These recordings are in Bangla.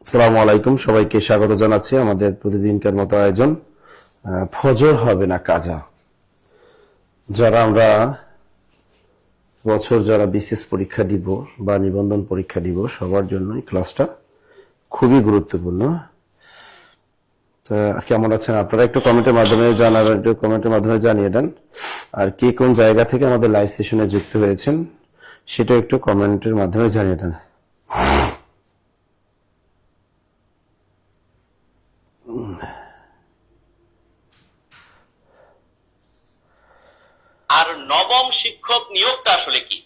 আসসালামু আলাইকুম, সবাইকে স্বাগত জানাচ্ছি আমাদের প্রতিদিনকার মতো আয়োজন ফজর হবে না কাজা। যারা আমরা বছর যারা বিসিএস পরীক্ষা দিব বা নিবন্ধন পরীক্ষা দিব সবার জন্য এই ক্লাসটা খুবই গুরুত্বপূর্ণ। তা কেমন আছেন আপনারা? একটু কমেন্টের মাধ্যমে জানিয়ে দেন। আর কে কোন জায়গা থেকে আমাদের লাইভ সেশনে যুক্ত হয়েছেন সেটা একটু কমেন্টের মাধ্যমে জানিয়ে দেন। আর নবম শিক্ষক নিয়োগটা আসলে কি?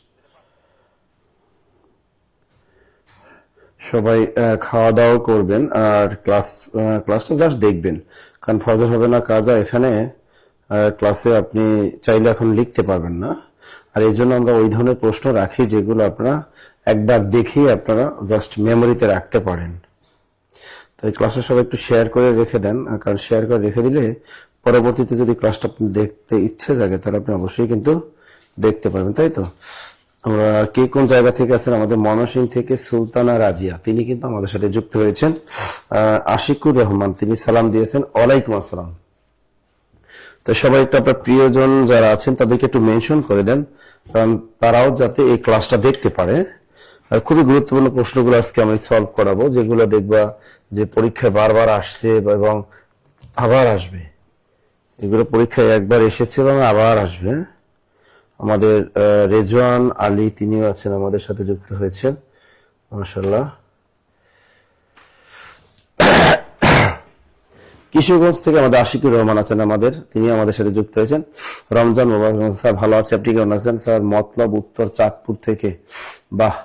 সবাই খাওয়া দাওয়া করবেন আর ক্লাসটা জাস্ট দেখবেন, কারণ ফজর হবে না কাজা এখানে ক্লাসে আপনি চাইলে এখন লিখতে পারবেন না। আর এই জন্য আমরা ওই ধরনের প্রশ্ন রাখি যেগুলো আপনারা একবার দেখেই আপনারা জাস্ট মেমোরিতে রাখতে পারেন। তো এই ক্লাসটা সবাই একটু শেয়ার করে রেখে দেন, কারণ শেয়ার করে রেখে দিলে পরবর্তীতে যদি ক্লাসটা আপনি দেখতে ইচ্ছে জাগে তাহলে আপনি অবশ্যই কিন্তু দেখতে পারবেন, তাই তো? আমরা কে কোন জায়গা থেকে আছেন? আমাদের ময়মনসিংহ থেকে সুলতানা রাজিয়া, তিনি কিন্তু আমাদের সাথে যুক্ত হয়েছেন। আশিকুর রহমান, তিনি সালাম দিয়েছেন, ওয়ালাইকুম আসসালাম। তো সবাই একটু আপনার প্রিয়জন যারা আছেন তাদেরকে একটু মেনশন করে দেন, কারণ তারাও যাতে এই ক্লাসটা দেখতে পারে। আর খুবই গুরুত্বপূর্ণ প্রশ্নগুলো আজকে আমি সলভ করাবো, যেগুলো দেখবা যে পরীক্ষায় বারবার আসছে এবং আবার আসবে। এগুলো পরীক্ষায় একবার এসেছে এবং আবার আসবে। আমাদের রেজওয়ান আলী, তিনিও আছেন আমাদের সাথে যুক্ত হয়েছেন, মাশাআল্লাহ। কিশোরগঞ্জ থেকে আমাদের আশিকুর রহমান আছেন আমাদের, তিনি আমাদের সাথে যুক্ত হয়েছেন। রমজান মোবারক স্যার, ভালো আছে, আপনি কেমন আছেন? স্যার মতলব উত্তর চাঁদপুর থেকে, বাহ,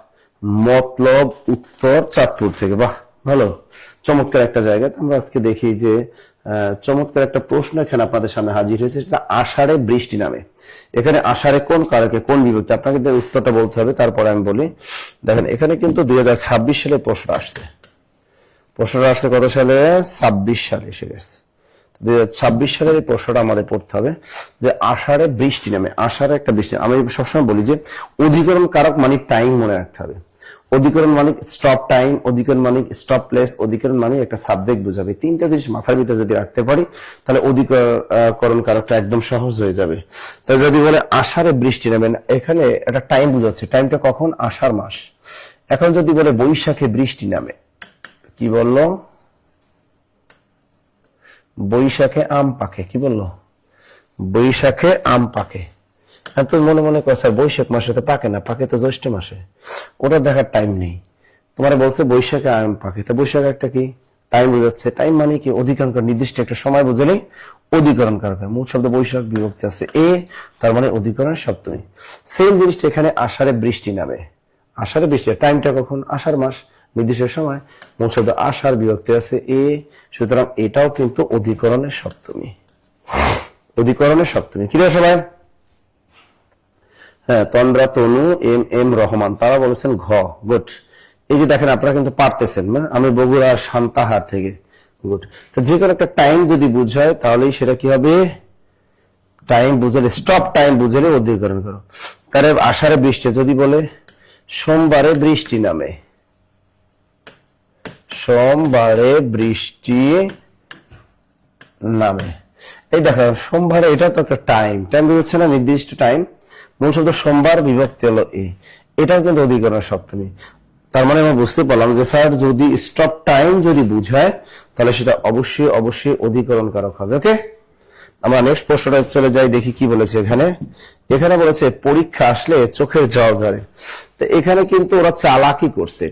মতলব উত্তর চাঁদপুর থেকে, বাহ, ভালো, চমৎকার একটা জায়গা। আমরা আজকে দেখি যে চমৎকার একটা প্রশ্ন এখানে আপনাদের সামনে হাজির হয়েছে, সেটা আষাঢ়ে বৃষ্টি নামে। এখানে আষাঢ়ে কোন কারকে কোন বিভক্তি, আপনাকে উত্তরটা বলতে হবে, তারপরে আমি বলি। দেখেন এখানে কিন্তু 2026 সালে প্রশ্নটা আসছে কত সালে? 26 সালে এসে গেছে। 2026 সালের এই প্রশ্নটা আমাদের পড়তে হবে যে আষাঢ়ে বৃষ্টি নামে। আষাঢ়ে একটা বৃষ্টি, আমি সবসময় বলি যে অধিকরণ কারক মানে টাইম মনে রাখতে হবে। অধিকরণ মানে স্টপ টাইম, অধিকরণ মানে স্টপ প্লেস, অধিকরণ মানে একটা সাবজেক্ট বোঝাবে। তিনটা জিনিস মাথার ভিতরে যদি রাখতে পারি তাহলে অধিকরণ কারকটা একদম সহজ হয়ে যাবে। তাই যদি বলে আষাঢ়ে বৃষ্টি নামে, এখানে একটা টাইম বোঝাচ্ছে, টাইমটা কখন? আষাঢ় মাস। এখন যদি বলে বৈশাখে বৃষ্টি নামে, কি বললো? বৈশাখে আম পাকে, কি বললো? বৈশাখে আম পাকে। আর তুমি মনে মনে করছো বৈশাখ মাসে তো পাকে না, পাকে তো জ্যৈষ্ঠ মাসে, ওটা দেখার টাইম নেই। তোমার বলছে বৈশাখে আম পাকে, তো বৈশাখ একটা কি টাইম বোঝাচ্ছে। টাইম মানে কি? অধিকরণ কারক, নির্দিষ্ট একটা সময় বুঝলেই অধিকরণ কারক। মূল শব্দ বৈশাখ, বিভক্তি আছে এ, তার মানে অধিকরণ সপ্তমী। সেম জিনিসটা এখানে আষাঢ়ে বৃষ্টি নামে। আষাঢ়ে বৃষ্টি, টাইমটা কখন? আষাঢ় মাস, নির্দিষ্ট সময়, মূল শব্দ আষাঢ়, বিভক্তি আছে এ, সুতরাং এটাও কিন্তু অধিকরণের সপ্তমী। অধিকরণের সপ্তমী। কি রে সবাই? হ্যাঁ, তন্দ্রা তনু এম রহমান, তারা বলেছেন ঘ। গুড। এই যে দেখেন আপনারা কিন্তু পারতেছেন না। আমি বগুড়া সান্তাহার থেকে, গুড। তো যে কোনো একটা টাইম যদি বুঝায় তাহলেই সেটা কি হবে? টাইম বুঝলে, স্টপ টাইম বুঝলে অধিকরণ করো। কারণ আষাঢ়ে বৃষ্টি যদি বলে সোমবারে বৃষ্টি নামে, সোমবারে বৃষ্টি নামে, এই দেখো সোমবারে, এটা তো একটা টাইম বুঝছে না, নির্দিষ্ট টাইম। মূল শব্দ সোমবার, বিভক্তি হলো এ, এটাও কিন্তু অধিকরণ সপ্তমী। তার মানে আমরা বুঝতে পারলাম যে স্যার যদি স্টপ টাইম যদি বুঝায় তাহলে সেটা অবশ্যই অবশ্যই অধিকরণ কারক হবে। ওকে, আমরা নেক্সট প্রশ্নটা চলে যাই, দেখি কি বলেছে এখানে। এখানে বলেছে পরীক্ষা আসলে চোখের জল ঝরে। তো এখানে কিন্তু ওরা চালাকি করছে,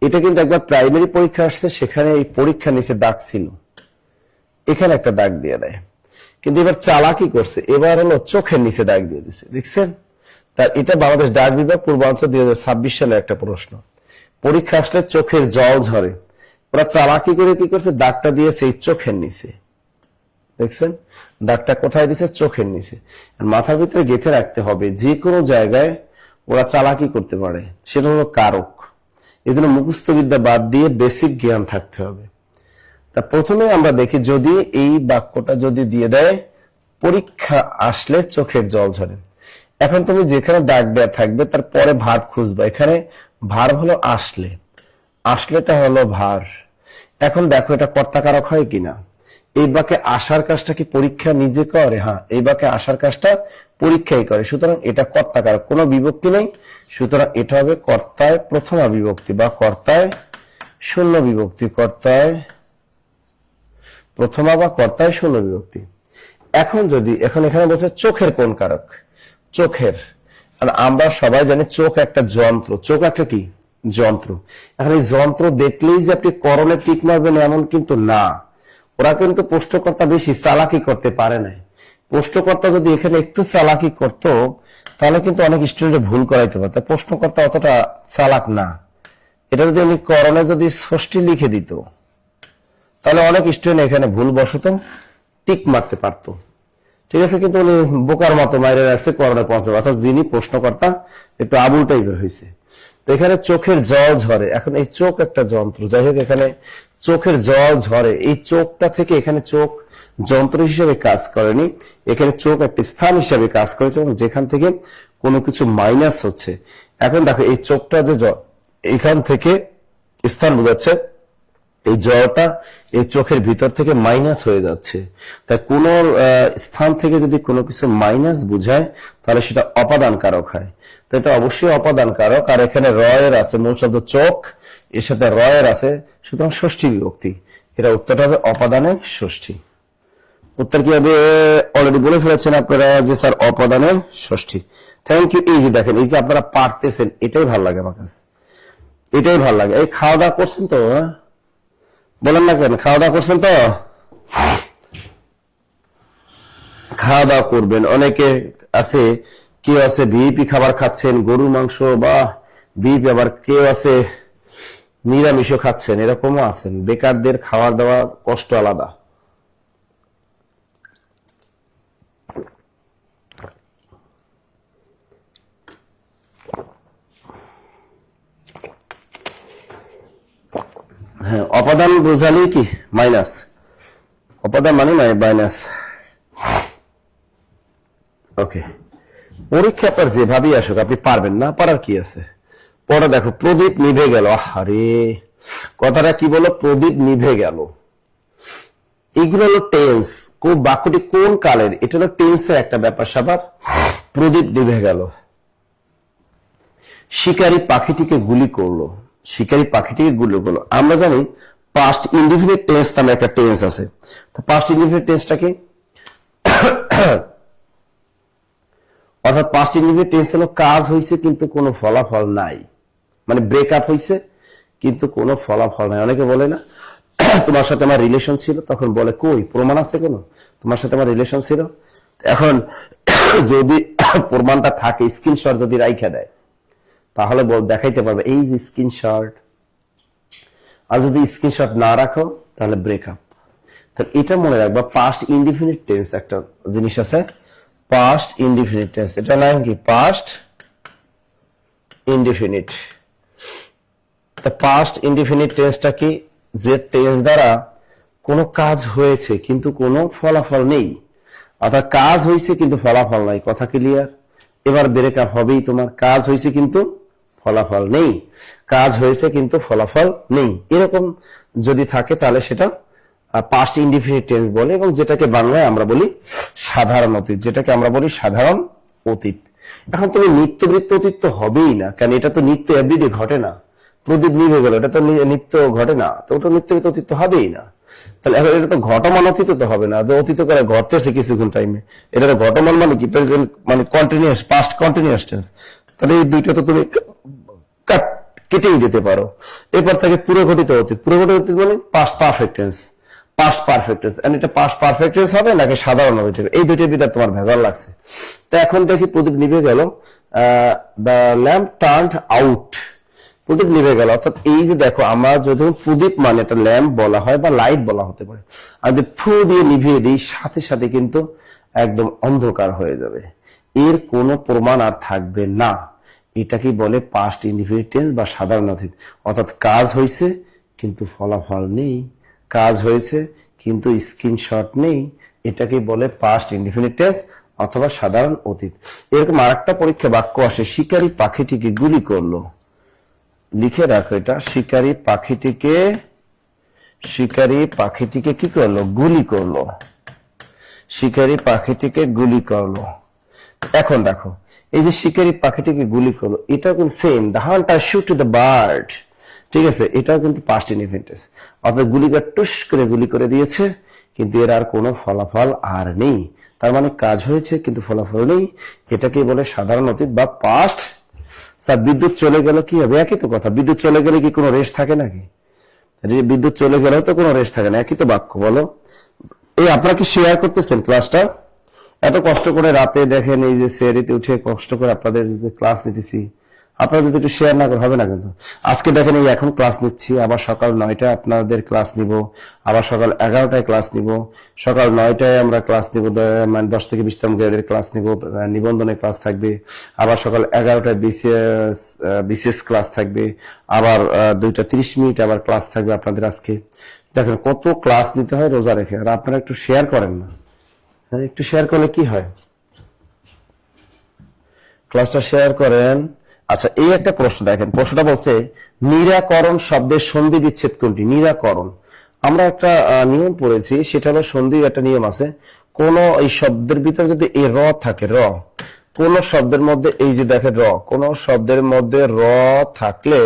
এটা কিন্তু একবার প্রাইমারি পরীক্ষা আসছে, সেখানে এই পরীক্ষা নিচে দাগ ছিল, এখানে একটা দাগ দিয়ে দেয়। কিন্তু এবার চালাকি করছে, এবার হলো চোখের নিচে দাগ দিয়ে দিচ্ছে, দেখছেন? তার এটা বাংলাদেশ ডাক বিভাগ পূর্বাঞ্চল 2026 সালে একটা প্রশ্ন। পরীক্ষা আসলে চোখের জল ঝরে, ওরা চালাকি করে কি করছে? দাগটা দিয়েছে এই চোখের নিচে, দেখছেন? দাগটা কোথায় দিছে? চোখের নিচে। মাথার ভিতরে গেঁথে রাখতে হবে, যে কোনো জায়গায় ওরা চালাকি করতে পারে, সেটা হলো কারক। এই জন্য মুখস্থ বিদ্যা বাদ দিয়ে বেসিক জ্ঞান থাকতে হবে। তা প্রথমে আমরা দেখি, যদি এই বাক্যটা যদি দিয়ে দেয় পরীক্ষা আসলে চোখের জল ঝরে, এখন তুমি যেখানে দাগ দেয়া থাকবে তার পরে ভার্ব খুঁজবা। এখানে ভার্ব হলো আসলে, আসলেটা হলো ভার। এখন দেখো এটা কর্তাকারক হয় কিনা। এই বাক্যে আসার কাজটা কি পরীক্ষা নিজে করে? হ্যাঁ, এই বাক্যে আসার কাজটা পরীক্ষাই করে, সুতরাং এটা কর্তাকারক, কোনো বিভক্তি নেই, সুতরাং এটা হবে কর্তায় প্রথমা বিভক্তি বা কর্তায় শূন্য বিভক্তি, কর্তায় প্রথমা বা কর্তায় শূন্য বিভক্তি। এখন এখানে বলছে চোখের কোন কারক, চোখের। আর আমরা সবাই জানি চোখ একটা যন্ত্র, চোখ একটা কি যন্ত্র। এখন এই যন্ত্র দেখলেই যে আপনি করণে টিক মারবেন এমন কিন্তু না। ওরা কিন্তু প্রশ্নকর্তা বেশি চালাকি করতে পারে না। প্রশ্নকর্তা যদি এখানে একটু চালাকি করতো তাহলে কিন্তু অনেক স্টুডেন্ট ভুল করাইতে পারত। প্রশ্নকর্তা অতটা চালাক না। এটা যদি উনি করণে যদি ষষ্ঠী লিখে দিত তাহলে অনেক স্টুডেন্ট এখানে ভুল বশত টিক মারতে পারতো। ঠিক আছে, কিন্তু উনি বোকার মতো মাইরে রাখছে করণে পৌঁছাবে, অর্থাৎ যিনি প্রশ্নকর্তা একটু আবুল টাইপের হয়েছে। তো এখানে চোখের জল ঝরে, এখন এই চোখ একটা যন্ত্র, যাই হোক এখানে চোখের জল ঝরে, এই চোখটা থেকে এখানে চোখ যন্ত্র হিসেবে কাজ করেনি, এখানে চোখ একটা স্থান হিসেবে কাজ করেছে এবং যেখান থেকে কোনো কিছু মাইনাস হচ্ছে। এখন দেখো এই চোখটা যে এখান থেকে স্থান বোঝাচ্ছে, এই জলটা এই চোখের ভিতর থেকে মাইনাস হয়ে যাচ্ছে। তাই কোন স্থান থেকে যদি কোনো কিছু মাইনাস বুঝায় তাহলে সেটা অপাদান কারক হয়। তো এটা অবশ্যই অপাদান কারক। আর এখানে রয়ের আছে, মূল শব্দ চোখ, এর সাথে রয়ের আছে, সুতরাং ষষ্ঠী বিভক্তি। এটা উত্তরটা হবে অপাদানের ষষ্ঠী। উত্তর কি হবে? অলরেডি বলে ফেলেছেন আপনারা যে স্যার অপাদানের ষষ্ঠী। Thank you. এই যে দেখেন, এই যে আপনারা পারতেছেন, এটাই ভালো লাগে আমার কাছে, এটাই ভালো লাগে। এই খাওয়া দাওয়া করছেন তো? বলেন না কেন, খাওয়া দাওয়া করছেন তো? খাওয়া দাওয়া করবেন। অনেকে আছে, কেউ আছে ভিআইপি খাবার খাচ্ছেন, গরুর মাংস বা বিফ, আবার কেউ আছে নিরামিষও খাচ্ছেন, এরকমও আছেন। বেকারদের খাওয়া দাওয়া কষ্ট আলাদা। হ্যাঁ, অপাদান বোঝালেই কি মাইনাস, অপাদান মানে মাইনাস। ওকে, পরীক্ষা আপনার যেভাবেই আসুক আপনি পারবেন না, পারার কি আছে। পরে দেখো, প্রদীপ নিভে গেল। আরে কথাটা কি বলো, প্রদীপ নিভে গেল। এইগুলো হলো টেন্স। বাক্যটি কোন কালের, এটা হলো টেন্সের একটা ব্যাপার স্যাপার। প্রদীপ নিভে গেল। শিকারী পাখিটিকে গুলি করলো, শিকারী পাখিটিকে গুলি করলো। আমরা জানি পাস্ট ইনডিফিনিট টেন্স নামে একটা টেন্স আছে। তো পাস্ট ইনডিফিনিট টেন্সটা কি? অর্থাৎ পাস্ট ইনডিফিনিট টেন্স হলো কাজ হয়েছে কিন্তু কোনো ফলাফল নাই, মানে ব্রেকআপ হয়েছে কিন্তু কোনো ফলাফল নাই। অনেকে বলে না তোমার সাথে আমার রিলেশন ছিল, তখন বলে কই প্রমাণ আছে কোনো, তোমার সাথে আমার রিলেশন ছিল। এখন যদি প্রমাণটা থাকে, স্ক্রিনশট যদি রাইখা দেয় তাহলে দেখাইতে পারবে এই যে স্ক্রিনশট। আর যদি স্ক্রিনশট না রাখো তাহলে ব্রেকআপ। তাহলে এটা মনে রাখবা, পাস্ট ইনডিফিনিট টেন্স একটা জিনিস আছে, পাস্ট ইনডিফিনিট টেন্স। এটা নাম কি? Past indefinite. তা পাস্ট ইনডিফিনিট টেন্সটা কি? যে টেন্স দ্বারা কোনো কাজ হয়েছে কিন্তু কোনো ফলাফল নেই, অর্থাৎ কাজ হয়েছে কিন্তু ফলাফল নাই। কথা ক্লিয়ার? এবার ব্রেকআপ হবেই তোমার। কাজ হয়েছে কিন্তু ফলাফল নেই, কাজ হয়েছে কিন্তু ফলাফল নেই, এরকম যদি থাকে তাহলে সেটা পাস্ট ইনডিফিনিট টেন্স বলে, এবং যেটাকে বাংলায় আমরা বলি সাধারণ অতীত, যেটাকে আমরা বলি সাধারণ অতীত। এখন তুমি নিত্যবৃত্ত অতীত তো হবেই না, কারণ এটা তো নিত্য এভরিডে ঘটে না। প্রদীপ নিভে গেল, এটা তো নিত্য ঘটে না, তো ওটা নিত্যবৃত্ত অতীত তো হবেই না। তাহলে এখন এটা তো ঘটমান অতীত তো হবে না, অতীত করে ঘটতেছে কিছুক্ষণ টাইমে, এটা তো ঘটমান মানে কি, মানে কন্টিনিউয়াস, পাস্ট কন্টিনিউয়াস টেন্স। তাহলে এই দুইটা তো তুমি কেটেই যেতে পারো। এরপর থেকে পুরো ঘটিত অতীত, পুরো ঘটিত অতীত মানে past perfect tense, past perfect tense. And এটা পাস্ট পারফেক্ট টেন্স হবে নাকি সাধারণ অতীত, এই দুইটার ভিতর তোমার ভেজাল লাগছে। তো এখন দেখি প্রদীপ নিভে গেল, দ্য ল্যাম্প টার্নড আউট, প্রদীপ নিভে গেল। অর্থাৎ এই যে দেখো, আমরা যদি প্রদীপ মানে একটা ল্যাম্প বলা হয় বা লাইট বলা হতে পারে, আর যদি ফু দিয়ে নিভিয়ে দিই সাথে সাথে কিন্তু একদম অন্ধকার হয়ে যাবে, এর কোনো প্রমাণ আর থাকবে না। এটাকে বলে পাস্ট ইনডিফিনিট টেন্স বা সাধারণ অতীত। অর্থাৎ কাজ হয়েছে কিন্তু ফলাফল নেই, কাজ হয়েছে কিন্তু স্ক্রিনশট নেই, এটাকে বলে পাস্ট ইনডিফিনিট টেন্স অথবা সাধারণ অতীত। এরকম আরেকটা পরীক্ষা বাক্য আসে, শিকারী পাখিটিকে গুলি করলো। লিখে রাখো এটা, শিকারী পাখিটিকে কি করলো? গুলি করলো। শিকারী পাখিটিকে গুলি করলো। এখন দেখো, এই যে শিকারী পাখিটিকে গুলি করলো, এটা কিন্তু same, the Hunter shoot to the bird. ঠিক আছে, এটাও কিন্তু পাস্ট ইনডিফিনিট। অর্থাৎ গুলিটা টুস করে গুলি করে দিয়েছে, কিন্তু এর আর কোনো ফলাফল আর নেই। তার মানে কাজ হয়েছে কিন্তু ফলাফল নেই। এটাকে বলে সাধারণ অতীত বা পাস্ট। স্যার বিদ্যুৎ চলে গেল কি হবে? একই তো কথা, বিদ্যুৎ চলে গেলে কি কোনো রেস্ট থাকে নাকি? বিদ্যুৎ চলে গেলেও তো কোনো রেস্ট থাকে না, একই তো বাক্য। বলো, এই আপনারা কি শেয়ার করতেছেন ক্লাসটা? এত কষ্ট করে রাতে দেখেন, এই যে সেরিতে উঠে কষ্ট করে আপনাদের যে ক্লাস নিতেছি, আপনারা যদি একটু শেয়ার না করে হবে না। কিন্তু আজকে দেখেন, এই এখন ক্লাস নিচ্ছি, আবার সকাল 9টায় আপনাদের ক্লাস নিব, আবার সকাল 11টায় ক্লাস নিব, সকাল 9টায় আমরা ক্লাস নিব, মানে 10 থেকে 20তম গ্রেডের ক্লাস নিব, নিবন্ধনের ক্লাস থাকবে, আবার সকাল 11টায় বিসিএস ক্লাস থাকবে, আবার 2টা 30 মিনিট আবার ক্লাস থাকবে আপনাদের। আজকে দেখেন কত ক্লাস নিতে হয় রোজা রেখে, আর আপনারা একটু শেয়ার করেন না। হ্যাঁ, একটু শেয়ার করলে কি হয়? ক্লাসটা শেয়ার করেন। আচ্ছা, এই একটা প্রশ্ন দেখেন, প্রশ্নটা বলছে নিরাকরণ শব্দের সন্ধি বিচ্ছেদ কোনটি? নিরাকরণ, আমরা একটা নিয়ম পড়েছি, সেটা হলো সন্ধির একটা নিয়ম আছে। কোন এই শব্দের ভিতরে যদি এই র থাকে, র কোন শব্দের মধ্যে, এই যে দেখেন র, কোন শব্দের মধ্যে র থাকলে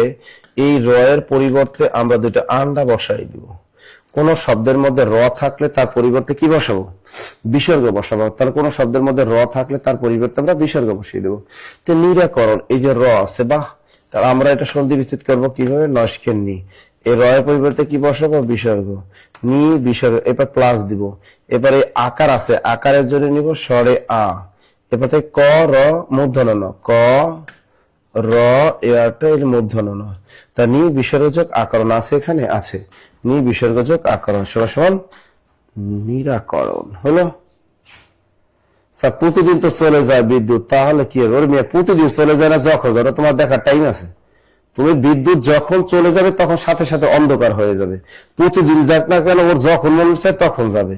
এই র এর পরিবর্তে আমরা দুটো আন্ডা বসাই দিব। কোন শব্দের মধ্যে র থাকলে তার পরিবর্তে কি বসাবো? বিসর্গ বসাবো। তাহলে কোন শব্দের মধ্যে র থাকলে তার পরিবর্তে আমরা বিসর্গ বসিয়ে দেবো। তো নিরাকরণ, এই যে র আছে, বাহ, তাহলে আমরা এটা সন্ধি বিচ্ছেদ করবো কিভাবে? নস্কের নি, এই র এর পরিবর্তে কি বসাবো? বিসর্গ, নি বিসর্গ, এবার প্লাস দিব। এবারে আকার আছে, আকারের জন্য নিব স্বরে আ, এবার থেকে ক র মূর্ধন্য ন, ক র একটা এর মূর্ধন্য ন, তা নি বিসর্গযোগ আকরণ আছে, এখানে আছে নি বিসর্গযোগ আকরণ সমান নিরাকরণ। হলো? স্যার প্রতিদিন তো চলে যায় বিদ্যুৎ, তাহলে কি হবে? ওর মেয়ে প্রতিদিন চলে যায় না, যখন যাবে তোমার দেখার টাইম আছে? তুমি বিদ্যুৎ যখন চলে যাবে তখন সাথে সাথে অন্ধকার হয়ে যাবে। প্রতিদিন যাক না কেন, ওর যখন মনে চায় তখন যাবে।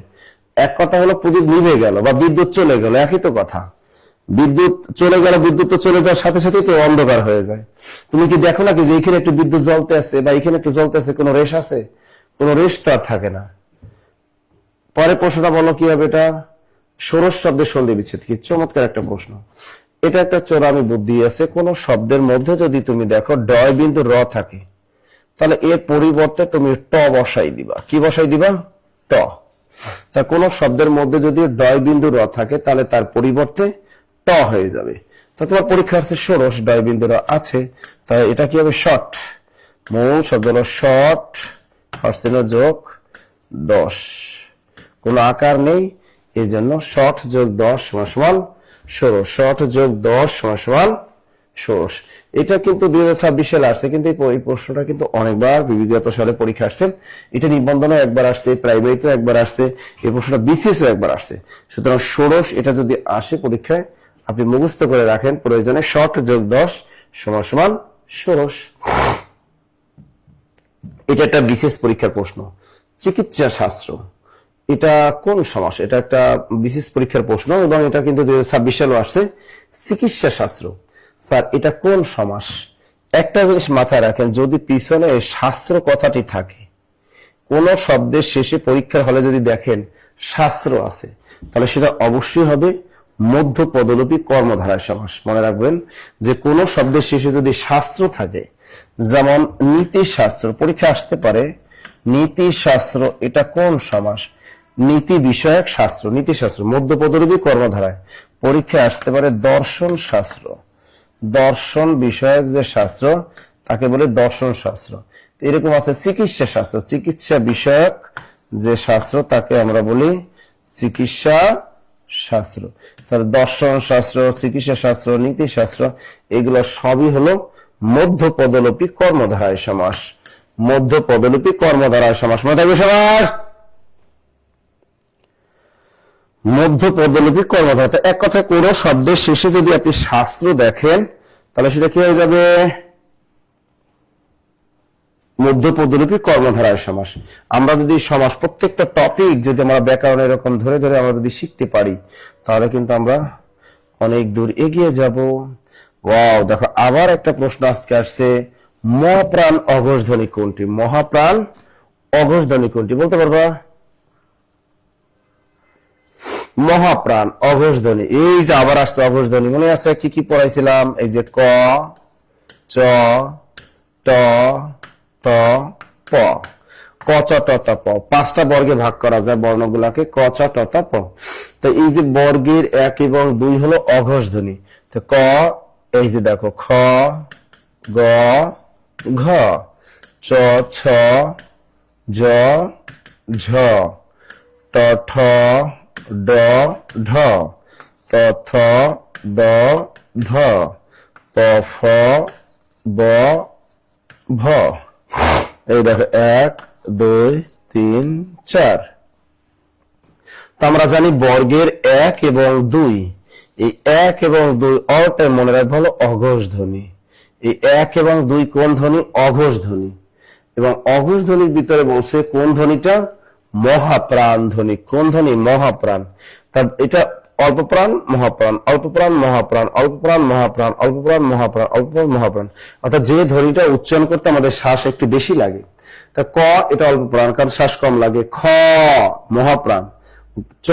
এক কথা হলো প্রদীপ নিভে গেল বা বিদ্যুৎ চলে গেল, একই তো কথা। বিদ্যুৎ চলে গেল, বিদ্যুৎ তো চলে যাওয়ার সাথে সাথে তো অন্ধকার হয়ে যায়। তুমি কি দেখো নাকি যে এখানে একটু বিদ্যুৎ জ্বলতে আছে বা এখানে একটু জ্বলতে আছে, কোনো রেশ আছে? কোনো রেশ তো আর থাকে না। পরে প্রশ্নটা বলো কি হবে? এটা ষোড়শ শব্দের সন্ধি বিচ্ছেদ কি? চমৎকার একটা প্রশ্ন। এটা একটা চোরামি বুদ্ধি আছে। কোন শব্দের মধ্যে যদি তুমি দেখো ডয় বিন্দু র থাকে, তাহলে এর পরিবর্তে তুমি ট বসাই দিবা। কি বসাই দিবা? ট। তা কোন শব্দের মধ্যে যদি ডয় বিন্দু র থাকে, তাহলে তার পরিবর্তে ট হয়ে যাবে। তা তোমার পরীক্ষা আছে ষোড়শ, ডয় বিন্দু র আছে, তাই এটা কি হবে? শর্ট। মূল শব্দ হলো শর্ট, হর্ষণ যোগ 10, কোন আকার নেই, এই জন্য শর্ট যোগ 10 সমান ষোড়শ। শর্ট যোগ 10 সমান ষোড়শ। এটা কিন্তু 2026 সালে আসছে, কিন্তু এই প্রশ্নটা কিন্তু অনেকবার বিগত সালে পরীক্ষা আসছে। এটা নিবন্ধনে একবার আসছে, প্রাইমারিতেও একবার আসছে, এই প্রশ্নটা বিসিএসও একবার আসছে। সুতরাং ষোড়শ এটা যদি আসে পরীক্ষায়, আপনি মুখস্থ করে রাখেন প্রয়োজনে, শর্ট যোগ 10 সমান ষোড়শ। এটা একটা বিশেষ পরীক্ষার প্রশ্ন। চিকিৎসা শাস্ত্র, এটা কোন সমাস? এটা একটা বিশেষ পরীক্ষার প্রশ্ন এবং এটা কিন্তু 2026 সালে আসছে। চিকিৎসা শাস্ত্র, স্যার এটা কোন সমাস? একটা জিনিস মাথায় রাখেন, যদি পিছনে শাস্ত্র কথাটি থাকে, কোন শব্দের শেষে পরীক্ষার হলে যদি দেখেন শাস্ত্র আছে, তাহলে সেটা অবশ্যই হবে মধ্য পদলোপী কর্মধারায় সমাস। মনে রাখবেন যে কোন শব্দের শেষে যদি শাস্ত্র থাকে, যেমন নীতি শাস্ত্র, পরীক্ষা আসতে পারে নীতি শাস্ত্র, এটা কোন সমাস? নীতি বিষয়ক শাস্ত্র, নীতি শাস্ত্র মধ্য পদলোপী কর্মধারায়। পরীক্ষায় আসতে পারে দর্শন শাস্ত্র, দর্শন বিষয়ক যে শাস্ত্র তাকে বলে দর্শন শাস্ত্র। এরকম আছে চিকিৎসা শাস্ত্র, চিকিৎসা বিষয়ক যে শাস্ত্র তাকে আমরা বলি চিকিৎসা শাস্ত্র। তাহলে দর্শন শাস্ত্র, চিকিৎসা শাস্ত্র, নীতি শাস্ত্র, এগুলো সবই হলো মধ্য পদলোপী কর্মধারায় সমাস। মধ্য পদলোপী কর্মধারায় সমাস, মনে থাকবে সবার? মধ্য পদলোপী কর্মধারা। এক কথায় কোন শব্দের শেষে যদি আপনি শাস্ত্র দেখেন, তাহলে সেটা কি হয়ে যাবে? মধ্যপদলোপী কর্মধারায় সমাস। আমরা যদি সমাস প্রত্যেকটা টপিক যদি আমরা ব্যাকরণ এরকম ধরে ধরে আমরা যদি শিখতে পারি, তাহলে কিন্তু আমরা অনেক দূর এগিয়ে যাব। ওয়াও, দেখো আবার একটা প্রশ্ন আজকে আসছে, মহাপ্রাণ অঘোষ ধ্বনি কোনটি? মহাপ্রাণ অঘোষ ধ্বনি কোনটি বলতে পারবা? মহাপ্রাণ অঘোষ ধ্বনি, এই যে আবার আসছে অঘোষ ধ্বনি, মনে আছে কি কি পড়াইছিলাম? এই যে ক, চ, ট, ত, প, ক চ ট ত প, 5টা বর্গে ভাগ করা যায় বর্ণগুলাকে, ক চ ট ত প। তো এই যে বর্গের 1 এবং 2 হলো অঘোষ ধ্বনি। তো ক, এই যে দেখো খ, গ, ঘ, চ, ছ, জ, ঝ, ট, ঠ, ড, ঢ, ত, থ, দ, ধ, প, ফ, ব, ভ। এই দেখো 1 2 3 4। তো আমরা জানি বর্গের 1 এবং 2, এই 1 এবং 2 অলটাইম মনে রাখবো হলো অঘোষ ধ্বনি। এই 1 এবং 2 কোন ধ্বনি? অঘোষ ধ্বনি। এবং অঘোষ ধ্বনির ভিতরে বলছে কোন ধ্বনিটা? মহাপ্রাণ ধ্বনি। কোন ধ্বনি? মহাপ্রাণ। তার এটা অল্প প্রাণ মহাপ্রাণ, অল্প প্রাণ মহাপ্রাণ, অল্প প্রাণ মহাপ্রাণ, অল্প প্রাণ মহাপ্রাণ, অল্প প্রাণ মহাপ্রাণ। অর্থাৎ যে ধ্বনিটা উচ্চারণ করতে আমাদের শ্বাস একটু বেশি লাগে। তা ক এটা অল্প প্রাণ, কারণ শ্বাস কম লাগে। খ মহাপ্রাণ, চ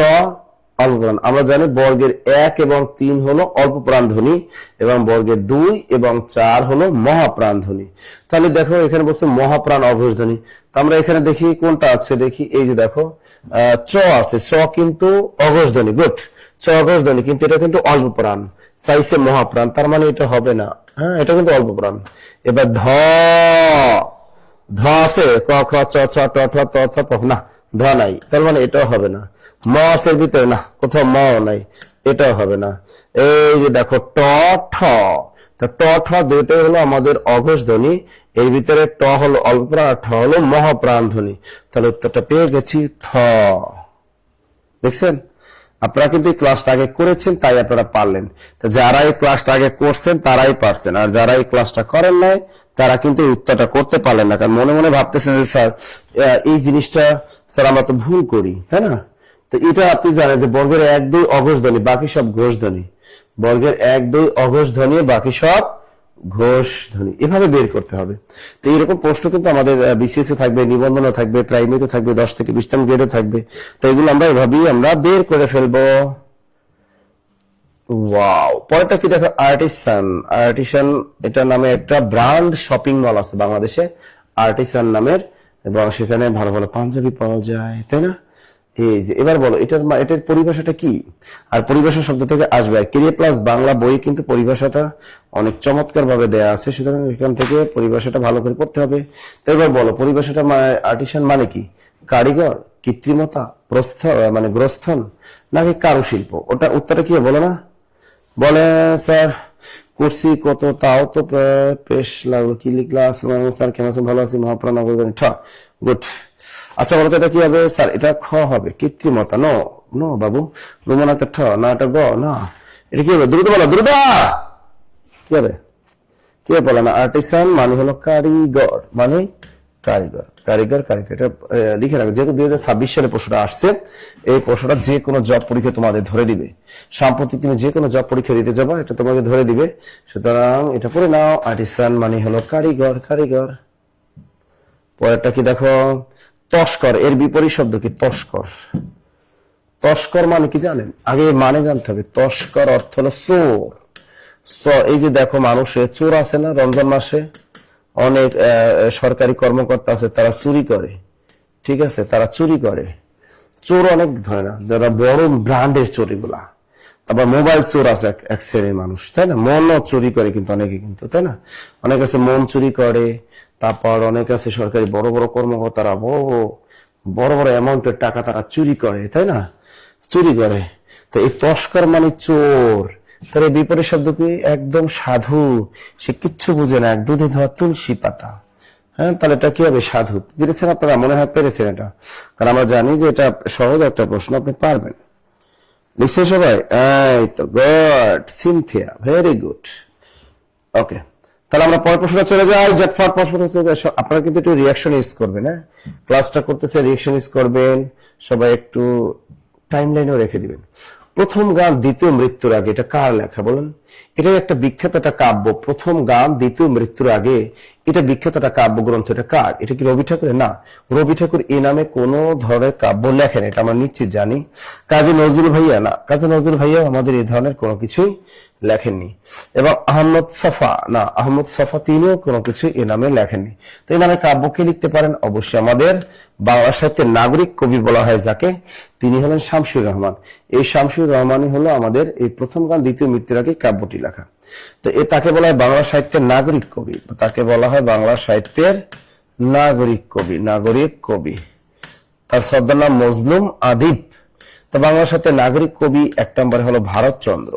অল্প প্রাণ। আমরা জানি বর্গের 1 এবং 3 হলো অল্প প্রাণ ধ্বনি এবং বর্গের 2 এবং 4 হলো মহাপ্রাণ ধ্বনি। তাহলে দেখো এখানে বলছে মহাপ্রাণ অঘোষ ধ্বনি। তো আমরা এখানে দেখি কোনটা আছে, দেখি এই যে দেখো চ আছে, চ কিন্তু অঘোষ ধ্বনি। গুড, চ অঘোষ ধ্বনি, কিন্তু এটা কিন্তু অল্প প্রাণ, চাইছে মহাপ্রাণ, তার মানে এটা হবে না। হ্যাঁ, এটা কিন্তু অল্প প্রাণ। এবার ধ, ধ আছে ক খ চ ছ ট ঠ ত থ প, না ধ নাই, তার মানে এটাও হবে না। ম আছে ভিতরে, না কোথাও ম নাই, এটাও হবে না। এই যে দেখো ট ঠ, ট ঠ দুইটাই হলো আমাদের অঘোষ ধ্বনি। এর ভিতরে ট হলো অল্প প্রাণ, ঠ হলো মহাপ্রাণ ধ্বনি। তাহলে উত্তরটা পেয়ে গেছি ঠ। দেখছেন, আপনারা কিন্তু এই ক্লাসটা আগে করেছেন, তাই আপনারা পারলেন। তো যারা এই ক্লাসটা আগে করছেন তারাই পারছেন, আর যারা এই ক্লাসটা করেন নাই তারা কিন্তু এই উত্তরটা করতে পারলেন না। কারণ মনে মনে ভাবতেছেন যে স্যার এই জিনিসটা স্যার আমরা তো ভুল করি, তাই না? তো এটা আপনি জানেন যে বর্গের 1 2 অঘোষ ধ্বনি, বাকি সব ঘোষ ধ্বনি। বর্গের 1 2 অঘোষ ধ্বনি, বাকি সব ঘোষ ধ্বনি। এভাবে বের করতে হবে। তো এইরকম প্রশ্ন কিন্তু আমাদের বিসিএস এ থাকবে, নিবন্ধনও থাকবে, প্রাইমারিতে থাকবে, 10 থেকে 20তম গ্রেডও থাকবে। তো এগুলো আমরা এভাবেই আমরা বের করে ফেলবো। ওয়াও, পরেরটা কি দেখো, আর্টিসান। আর্টিসান এটা নামে একটা ব্র্যান্ড শপিং মল আছে বাংলাদেশে, আর্টিসান নামের, এবং সেখানে ভালো ভালো পাঞ্জাবি পাওয়া যায়, তাই না? এই যে এবার বলো এটার পরিভাষাটা কি? আর পরিভাষা শব্দ থেকে আসবে কেরিয়ার প্লাস বাংলা বই, কিন্তু পরিভাষাটা অনেক চমৎকার ভাবে দেয়া আছে, সুতরাং এখান থেকে পরিভাষাটা ভালো করে পড়তে হবে। তো এবার বলো পরিভাষাটা, আর্টিসান মানে কি? কারিগর, কৃত্রিমতা, প্রস্থ মানে গ্রস্থন, নাকি কারুশিল্প? ওটা উত্তরটা কি বলো না? বলে স্যার করছি কত, তাও তো বেশ লাগলো। কি লিখলা? আসসালাম স্যার, কেমন আছেন? ভালো আছি। মহাপ্রাণ গুড। আচ্ছা বলতো এটা কি হবে? স্যার এটা খ হবে, কৃত্রিমতা। নো নো বাবু, রোমানাতে ঠ না, এটা গ না, এটা কি হবে? দ্রুত বলো, দ্রুত। কি হবে? কি বলে না? আর্টিসান মানে হলো কারিগর, মানে কারিগর, কারিগর, কারিগর। এটা লিখে রাখবে, যেহেতু 2026 সালে প্রশ্নটা আসছে। এই প্রশ্নটা যে কোনো জব পরীক্ষা তোমাদের ধরে দিবে। সাম্প্রতিক তুমি যে কোনো জব পরীক্ষা দিতে যাবা, এটা তোমাকে ধরে দিবে। সুতরাং এটা পড়ে নাও, আর্টিসান মানে হলো কারিগর, কারিগর। পরেরটা কি দেখো, তস্কর। এর বিপরীত শব্দ কি? তস্কর। তস্কর মানে কি জানেন? আগে মানে জানতে হবে। তস্কর অর্থ হলো চোর। এই যে দেখো মানুষে চোর আছে না, রমজান মাসে অনেক সরকারি কর্মকর্তা আছে, তারা চুরি করে, ঠিক আছে, তারা চুরি করে। চোর অনেক ধরে না, যারা বড় ব্র্যান্ডের চোর এগুলা। তারপর মোবাইল চোর আছে এক শ্রেণীর মানুষ, তাই না? মনও চুরি করে কিন্তু অনেকে, কিন্তু তাই না, অনেক আছে মন চুরি করে। তারপর অনেক আছে সরকারি বড় বড় কর্মকর্তারা বড় বড় অ্যামাউন্টের টাকা তারা চুরি করে, তাই না? চুরি করে। তো এই তস্কর মানে চোর। তার এই বিপরীত শব্দ কি? একদম সাধু, সে কিচ্ছু বুঝে না, এক দুধে ধোয়া তুলসী পাতা। হ্যাঁ, তাহলে এটা কি হবে? সাধু। পেরেছেন আপনারা? মনে হয় পেরেছেন এটা, কারণ আমরা জানি যে এটা সহজ একটা প্রশ্ন, আপনি পারবেন। লিখছে সবাই? এই তো গুড, সিনথিয়া, ভেরি গুড। ওকে, তাহলে আমরা পরের প্রশ্নটা চলে যাই, ঝটফট প্রশ্নটা চলে যাই। আপনারা কিন্তু একটু রিয়াকশন ইউজ করবেন, হ্যাঁ, ক্লাসটা করতেছে রিয়াকশন ইউজ করবেন, সবাই একটু টাইম লাইনেও রেখে দিবেন। প্রথম গান দ্বিতীয় মৃত্যুর আগে, এটা কার লেখা বলেন? এটা একটা বিখ্যাত একটা কাব্য, প্রথম গান দ্বিতীয় মৃত্যুর আগে, এটা বিখ্যাত একটা কাব্যগ্রন্থ। এটা কার? এটা কি রবি ঠাকুরের? না, রবি ঠাকুর এই নামে কোনো ধরনের কাব্য লেখেন, এটা আমরা নিশ্চিত জানি। কাজী নজরুল ভাইয়া? না, কাজী নজরুল ভাইয়া আমাদের এই ধরনের কোনো কিছুই লেখেননি। এবং আহমদ সফা? না, আহমদ সফা তিনিও কোনো কিছু এ নামে লেখেননি। তো এই নামে কাব্য কে লিখতে পারেন? অবশ্যই আমাদের বাংলা সাহিত্যের নাগরিক কবি বলা হয় যাকে, তিনি হলেন শামসুর রহমান। এই শামসুর রহমানই হলো আমাদের এই প্রথম গান দ্বিতীয় মৃত্যুর আগে কাব্যটি লেখা। তো তাকে বলা হয় বাংলা সাহিত্যের নাগরিক কবি, তাকে বলা হয় বাংলা সাহিত্যের নাগরিক কবি, নাগরিক কবি। তার ছদ্মনাম নাম মজলুম আদিব। তো বাংলা সাহিত্যের নাগরিক কবি এক নম্বরে হলো ভারতচন্দ্র।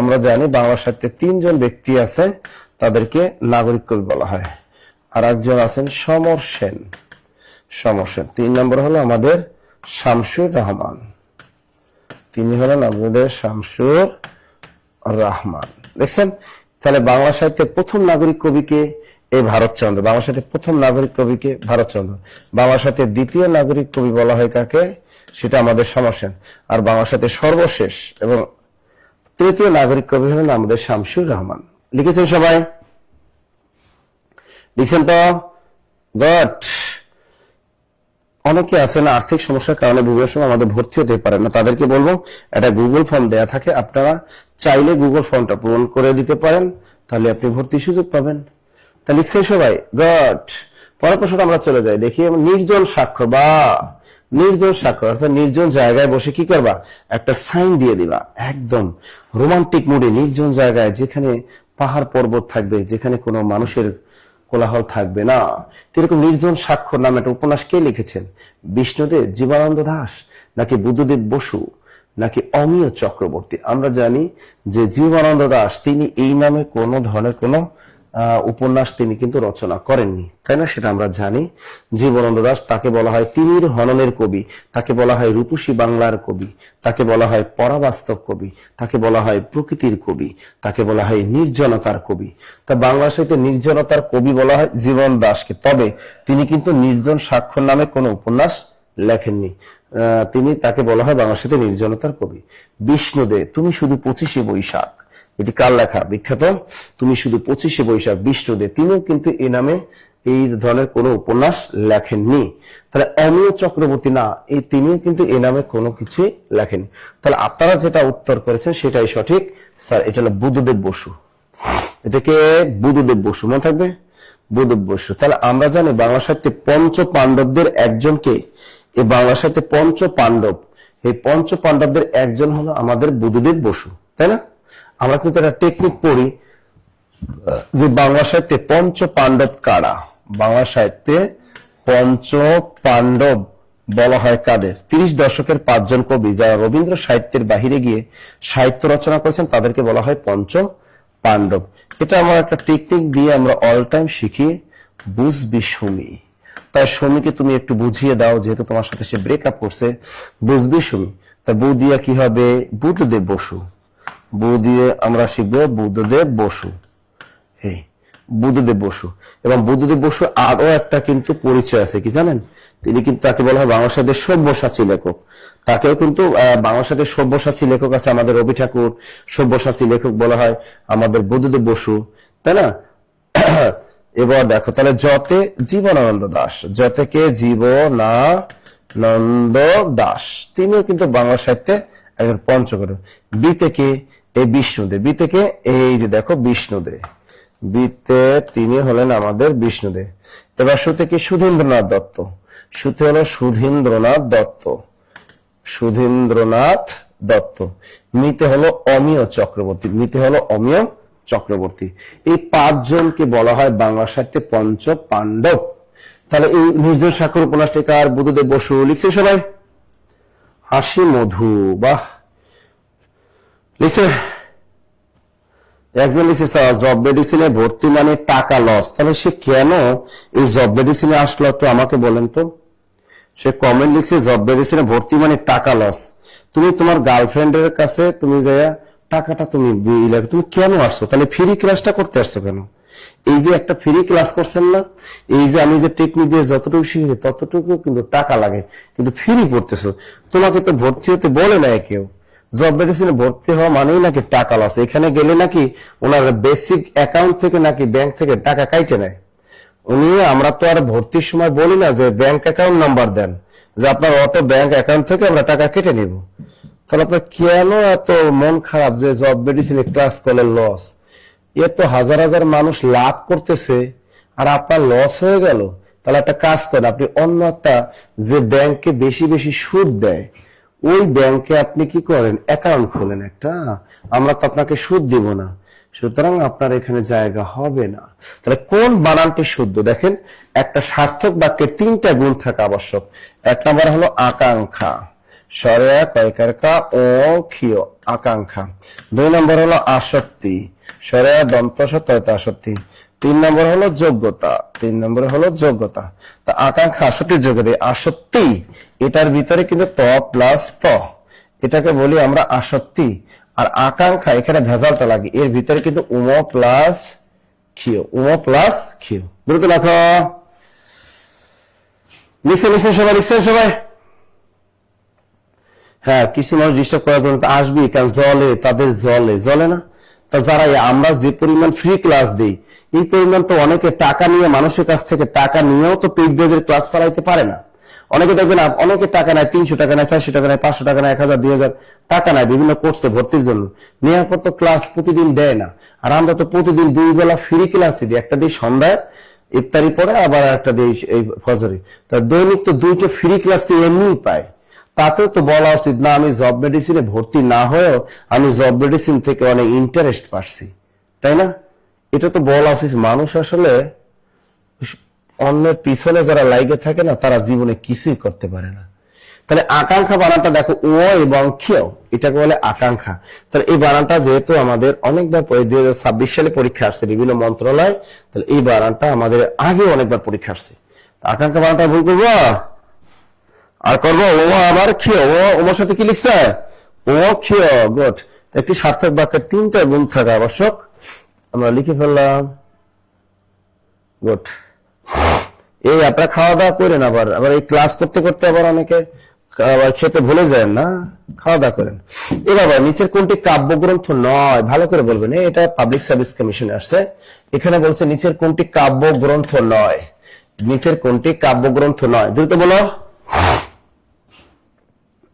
আমরা জানি বাংলা সাহিত্যে তিনজন ব্যক্তি আছে, তাদেরকে নাগরিক কবি বলা হয়। আর একজন আছেন সমর সেন, সমর সেন। 3 নম্বর হলো আমাদের শামসুর রহমান, তিনি হলেন আমাদের শামসুর রহমান। দেখছেন? তাহলে বাংলা সাহিত্যের প্রথম নাগরিক কবিকে এই ভারতচন্দ্র, বাংলা সাহিত্যের প্রথম নাগরিক কবিকে ভারতচন্দ্র। বাংলা সাহিত্যের দ্বিতীয় নাগরিক কবি বলা হয় কাকে? সেটা আমাদের সমর সেন। আর বাংলা সাহিত্যের সর্বশেষ এবং তৃতীয় নাগরিক কবি হলেন আমাদের শামসুর রহমান। লিখেছেন সবাই? লিখছেন তো? গট। অনেকে আছেন আর্থিক সমস্যার কারণে বিবাহের সময় আমাদের ভর্তি হতে পারেন না, তাদেরকে বলবো একটা গুগল ফর্ম দেয়া থাকে, আপনারা চাইলে গুগল ফর্মটা পূরণ করে দিতে পারেন, তাহলে আপনি ভর্তির সুযোগ পাবেন। তা লিখছেন সবাই? গট। পরের প্রশ্নটা আমরা চলে যাই, দেখি নির্জন স্বাক্ষর বা নির্জন স্বাক্ষর, অর্থাৎ নির্জন জায়গায় বসে কি করবা? একটা সাইন দিয়ে দিবা, একদম রোমান্টিক মুডে নির্জন জায়গায়, যেখানে পাহাড় পর্বত থাকবে, যেখানে কোনো মানুষের কোলাহল থাকবে না। এরকম নির্জন স্বাক্ষর নামে একটা উপন্যাস কে লিখেছেন? বিষ্ণুদেব, জীবনানন্দ দাশ, নাকি বুদ্ধদেব বসু, নাকি অমিয় চক্রবর্তী? আমরা জানি যে জীবনানন্দ দাশ তিনি এই নামে কোনো ধরনের কোনো উপন্যাস তিনি কিন্তু রচনা করেননি, তাই না? সেটা আমরা জানি। জীবনানন্দ দাশ, তাকে বলা হয় তিমির হননের কবি, তাকে বলা হয় রূপসী বাংলার কবি, তাকে বলা হয় পরাবাস্তব কবি, তাকে বলা হয় প্রকৃতির কবি, তাকে বলা হয় নির্জনতার কবি। তা বাংলা সাহিত্যে নির্জনতার কবি বলা হয় জীবন দাসকে। তবে তিনি কিন্তু নির্জন স্বাক্ষর নামে কোনো উপন্যাস লেখেননি, তিনি তাকে বলা হয় বাংলা সাহিত্যে নির্জনতার কবি। বিষ্ণুদেব, তুমি শুধু 25শে বৈশাখ, এটি কার লেখা? বিখ্যাত তুমি শুধু 25শে বৈশাখ, বিষ্ণুদেব। তিনিও কিন্তু এই নামে এই ধরনের কোনো উপন্যাস লেখেননি। তাহলে অমিয় চক্রবর্তী, না, এই তিনিও কিন্তু এই নামে কোনো কিছু লেখেননি। তাহলে আপনারা যেটা উত্তর করেছেন সেটাই সঠিক স্যার, এটা হলো বুদ্ধদেব বসু। এটাকে বুদ্ধদেব বসু, মনে থাকবে, বুদ্ধদেব বসু। তাহলে আমরা জানি বাংলা সাহিত্যে পঞ্চ পাণ্ডবদের একজনকে, এই বাংলা সাহিত্যে পঞ্চ পাণ্ডব, এই পঞ্চ পাণ্ডবদের একজন হলো আমাদের বুদ্ধদেব বসু, তাই না? আমরা কিন্তু একটা টেকনিক পড়ি যে বাংলা সাহিত্যে পঞ্চ পাণ্ডব কারা। বাংলা সাহিত্যে পঞ্চ পাণ্ডব বলা হয় কাদের? 30 দশকের 5 জন কবি যারা রবীন্দ্র সাহিত্যের বাহিরে গিয়ে সাহিত্য রচনা করেছেন, তাদেরকে বলা হয় পঞ্চ পাণ্ডব। এটা আমরা একটা টেকনিক দিয়ে আমরা অল টাইম শিখি, বুঝবি সুমি। তাই সুমিকে তুমি একটু বুঝিয়ে দাও, যেহেতু তোমার সাথে সে ব্রেকআপ করছে। বুঝবি সুমি, তা বউ দিয়া কি হবে? বুদ্ধদেব বসু। বউ দিয়ে আমরা শিখবো বুদ্ধদেব বসু, এই বুদ্ধদেব বসু। এবং বুদ্ধদেব বসু আরো একটা কিন্তু পরিচয় আছে, কি জানেন? তিনি কিন্তু, তাকে বলা হয় বাংলা সাহিত্যের সব্যসাচী লেখক। তাকেও কিন্তু বাংলা সাহিত্যের সব্যসাচী লেখক আছে আমাদের রবি ঠাকুর, সব্যসাচী লেখক বলা হয় আমাদের বুদ্ধদেব বসু, তাই না? এবার দেখো, তাহলে যতে জীবনানন্দ দাশ, যতেকে জীবনানন্দ দাশ, তিনিও কিন্তু বাংলা সাহিত্যে একজন পঞ্চকর। বি থেকে এই বিষ্ণুদেব, বি থেকে এই যে দেখো বিষ্ণুদেব, বিতে তিনি হলেন আমাদের বিষ্ণুদেব। এবার সু থেকে সুধীন্দ্রনাথ দত্ত, সুতে হলো সুধীন্দ্রনাথ দত্ত, সুধীন্দ্রনাথ দত্ত। মিতে হলো অমিয় চক্রবর্তী, মিতে হলো অমিয় চক্রবর্তী। এই 5 জনকে বলা হয় বাংলা সাহিত্যে পঞ্চ পাণ্ডব। তাহলে এই নির্জন স্বাক্ষর উপন্যাসটি কার? বুদ্ধদেব বসু। লিখছে সবাই? হাসি মধু, বাহ, লিখছে একজন। লিখছে জব মেডিসিনে ভর্তি মানে টাকা লস। তাহলে সে কেন এই জব মেডিসিনে আসলো একটু আমাকে বলেন তো। সে কমেন্ট লিখছে জব মেডিসিনে ভর্তি মানে টাকা লস। তুমি তোমার গার্লফ্রেন্ডের কাছে তুমি যাইয়া টাকাটা তুমি তুমি কেন আসছো? তাহলে ফ্রি ক্লাসটা করতে আসছো কেন? এই যে একটা ফ্রি ক্লাস করছেন না, এই যে আমি যে টেকনিক দিয়ে যতটুকু শিখেছি ততটুকু কিন্তু টাকা লাগে, কিন্তু ফ্রি পড়তেছো। তোমাকে তো ভর্তি হতে বলে না কেউ। জব মেডিসিনে ভর্তি হওয়া মানেই নাকি টাকা লস। এখানে গেলে নাকি ওনার বেসিক অ্যাকাউন্ট থেকে নাকি ব্যাংক থেকে টাকা কাইটে নেয়। আমরা তো আর ভর্তির সময় বলি না যে ব্যাংক অ্যাকাউন্ট নাম্বার দেন, যে আপনার অটো ব্যাংক অ্যাকাউন্ট থেকে আমরা টাকা কেটে নিব। তাহলে আপনার কেন এত মন খারাপ যে জব মেডিসিনে ক্লাস করলে লস? এ তো হাজার হাজার মানুষ লাভ করতেছে আর আপনার লস হয়ে গেল। তাহলে একটা কাজ করেন, আপনি অন্য একটা যে ব্যাংকে বেশি বেশি সুদ দেয় ওই ব্যাংকে আপনি কি করেন, অ্যাকাউন্ট খোলেন একটা। আমরা তো আপনাকে সুদ দিব না, সুতরাং আপনার এখানে জায়গা হবে না। তাহলে কোন বানানটি শুদ্ধ? দেখেন, একটা সার্থক বাক্যের 3টা গুণ থাকা আবশ্যক। 1 নম্বর হলো আকাঙ্ক্ষা, সরেয়া কয়কারকা ও ক্ষীয় আকাঙ্ক্ষা। 2 নম্বর হলো আসক্তি, সরেয়া দন্তস তয়তা আসক্তি। 3 নম্বর হলো যোগ্যতা, 3 নম্বর হলো যোগ্যতা। তা আকাঙ্ক্ষা, আসক্তি, যোগ্যতা। আসক্তি এটার ভিতরে কিন্তু ত প্লাস ত, এটাকে বলি আমরা আসক্তি। আর আকাঙ্ক্ষা এখানে ভেজালটা লাগে, এর ভিতরে কিন্তু উম প্লাস ক্ষীয়, উম প্লাস ক্ষীয়। দ্রুত লেখো, লিখছেন সবাই, লিখছেন সবাই? হ্যাঁ, কিছু মানুষ ডিস্টার্ব করার জন্য আসবি, কারণ জলে, তাদের জলে জলে না। তা যারা আমরা যে পরিমাণ ফ্রি ক্লাস দিই, এই পরিমাণ তো অনেকে টাকা নিয়ে, মানুষের কাছ থেকে টাকা নিয়েও তো পেইড বেজের ক্লাস চালাইতে পারে না। অনেকে দেখবেন, অনেকে টাকা নেয়, 300 টাকা নেয়, 400 টাকা নেয়, 500 টাকা নেয়, 1000 2000 টাকা নেয় বিভিন্ন কোর্সে ভর্তির জন্য। নেওয়ার পর তো ক্লাস প্রতিদিন দেয় না। আর আমরা তো প্রতিদিন 2 বেলা ফ্রি ক্লাসই দিই, একটা দিই সন্ধ্যায় ইফতারি পরে, আবার একটা দিই এই ফজরে। তা দৈনিক তো 2টা ফ্রি ক্লাস তো এমনিই পায়। তাতেও তো বলা উচিত না আমি জব মেডিসিনে ভর্তি না হয়েও আমি জব মেডিসিন থেকে অনেক ইন্টারেস্ট পাচ্ছি, তাই না? এটা তো বলা উচিত। মানুষ আসলে অন্যের পিছনে যারা লাইগে থাকে না, তারা জীবনে কিছুই করতে পারে না। তাহলে আকাঙ্ক্ষা বানানটা দেখো, ও এবং ক্ষীয়, এটাকে বলে আকাঙ্ক্ষা। তাহলে এই বানানটা যেহেতু আমাদের অনেকবার 2026 সালে পরীক্ষা আসছে বিভিন্ন মন্ত্রণালয়, তাহলে এই বানানটা আমাদের আগে অনেকবার পরীক্ষা আসছে। আকাঙ্ক্ষা বানানটা ভুল করবো আর করবো ও আবার ক্ষীয়, ও ওর সাথে কি লিখছে, ও ক্ষীয়। গুড। একটি সার্থক বাক্যের 3টা গুণ থাকা আবশ্যক, আমরা লিখে ফেললাম। গুড। এই আপনারা খাওয়া দাওয়া করেন, আবার আবার এই ক্লাস করতে করতে আবার অনেকে আবার খেতে ভুলে যায় না, খাওয়া দাওয়া করেন। এবার নিচের কোনটি কাব্যগ্রন্থ নয়, ভালো করে বলবেন। এটা পাবলিক সার্ভিস কমিশনে আসছে, এখানে বলছে নিচের কোনটি কাব্যগ্রন্থ নয়, নিচের কোনটি কাব্যগ্রন্থ নয়। দ্রুত বলো,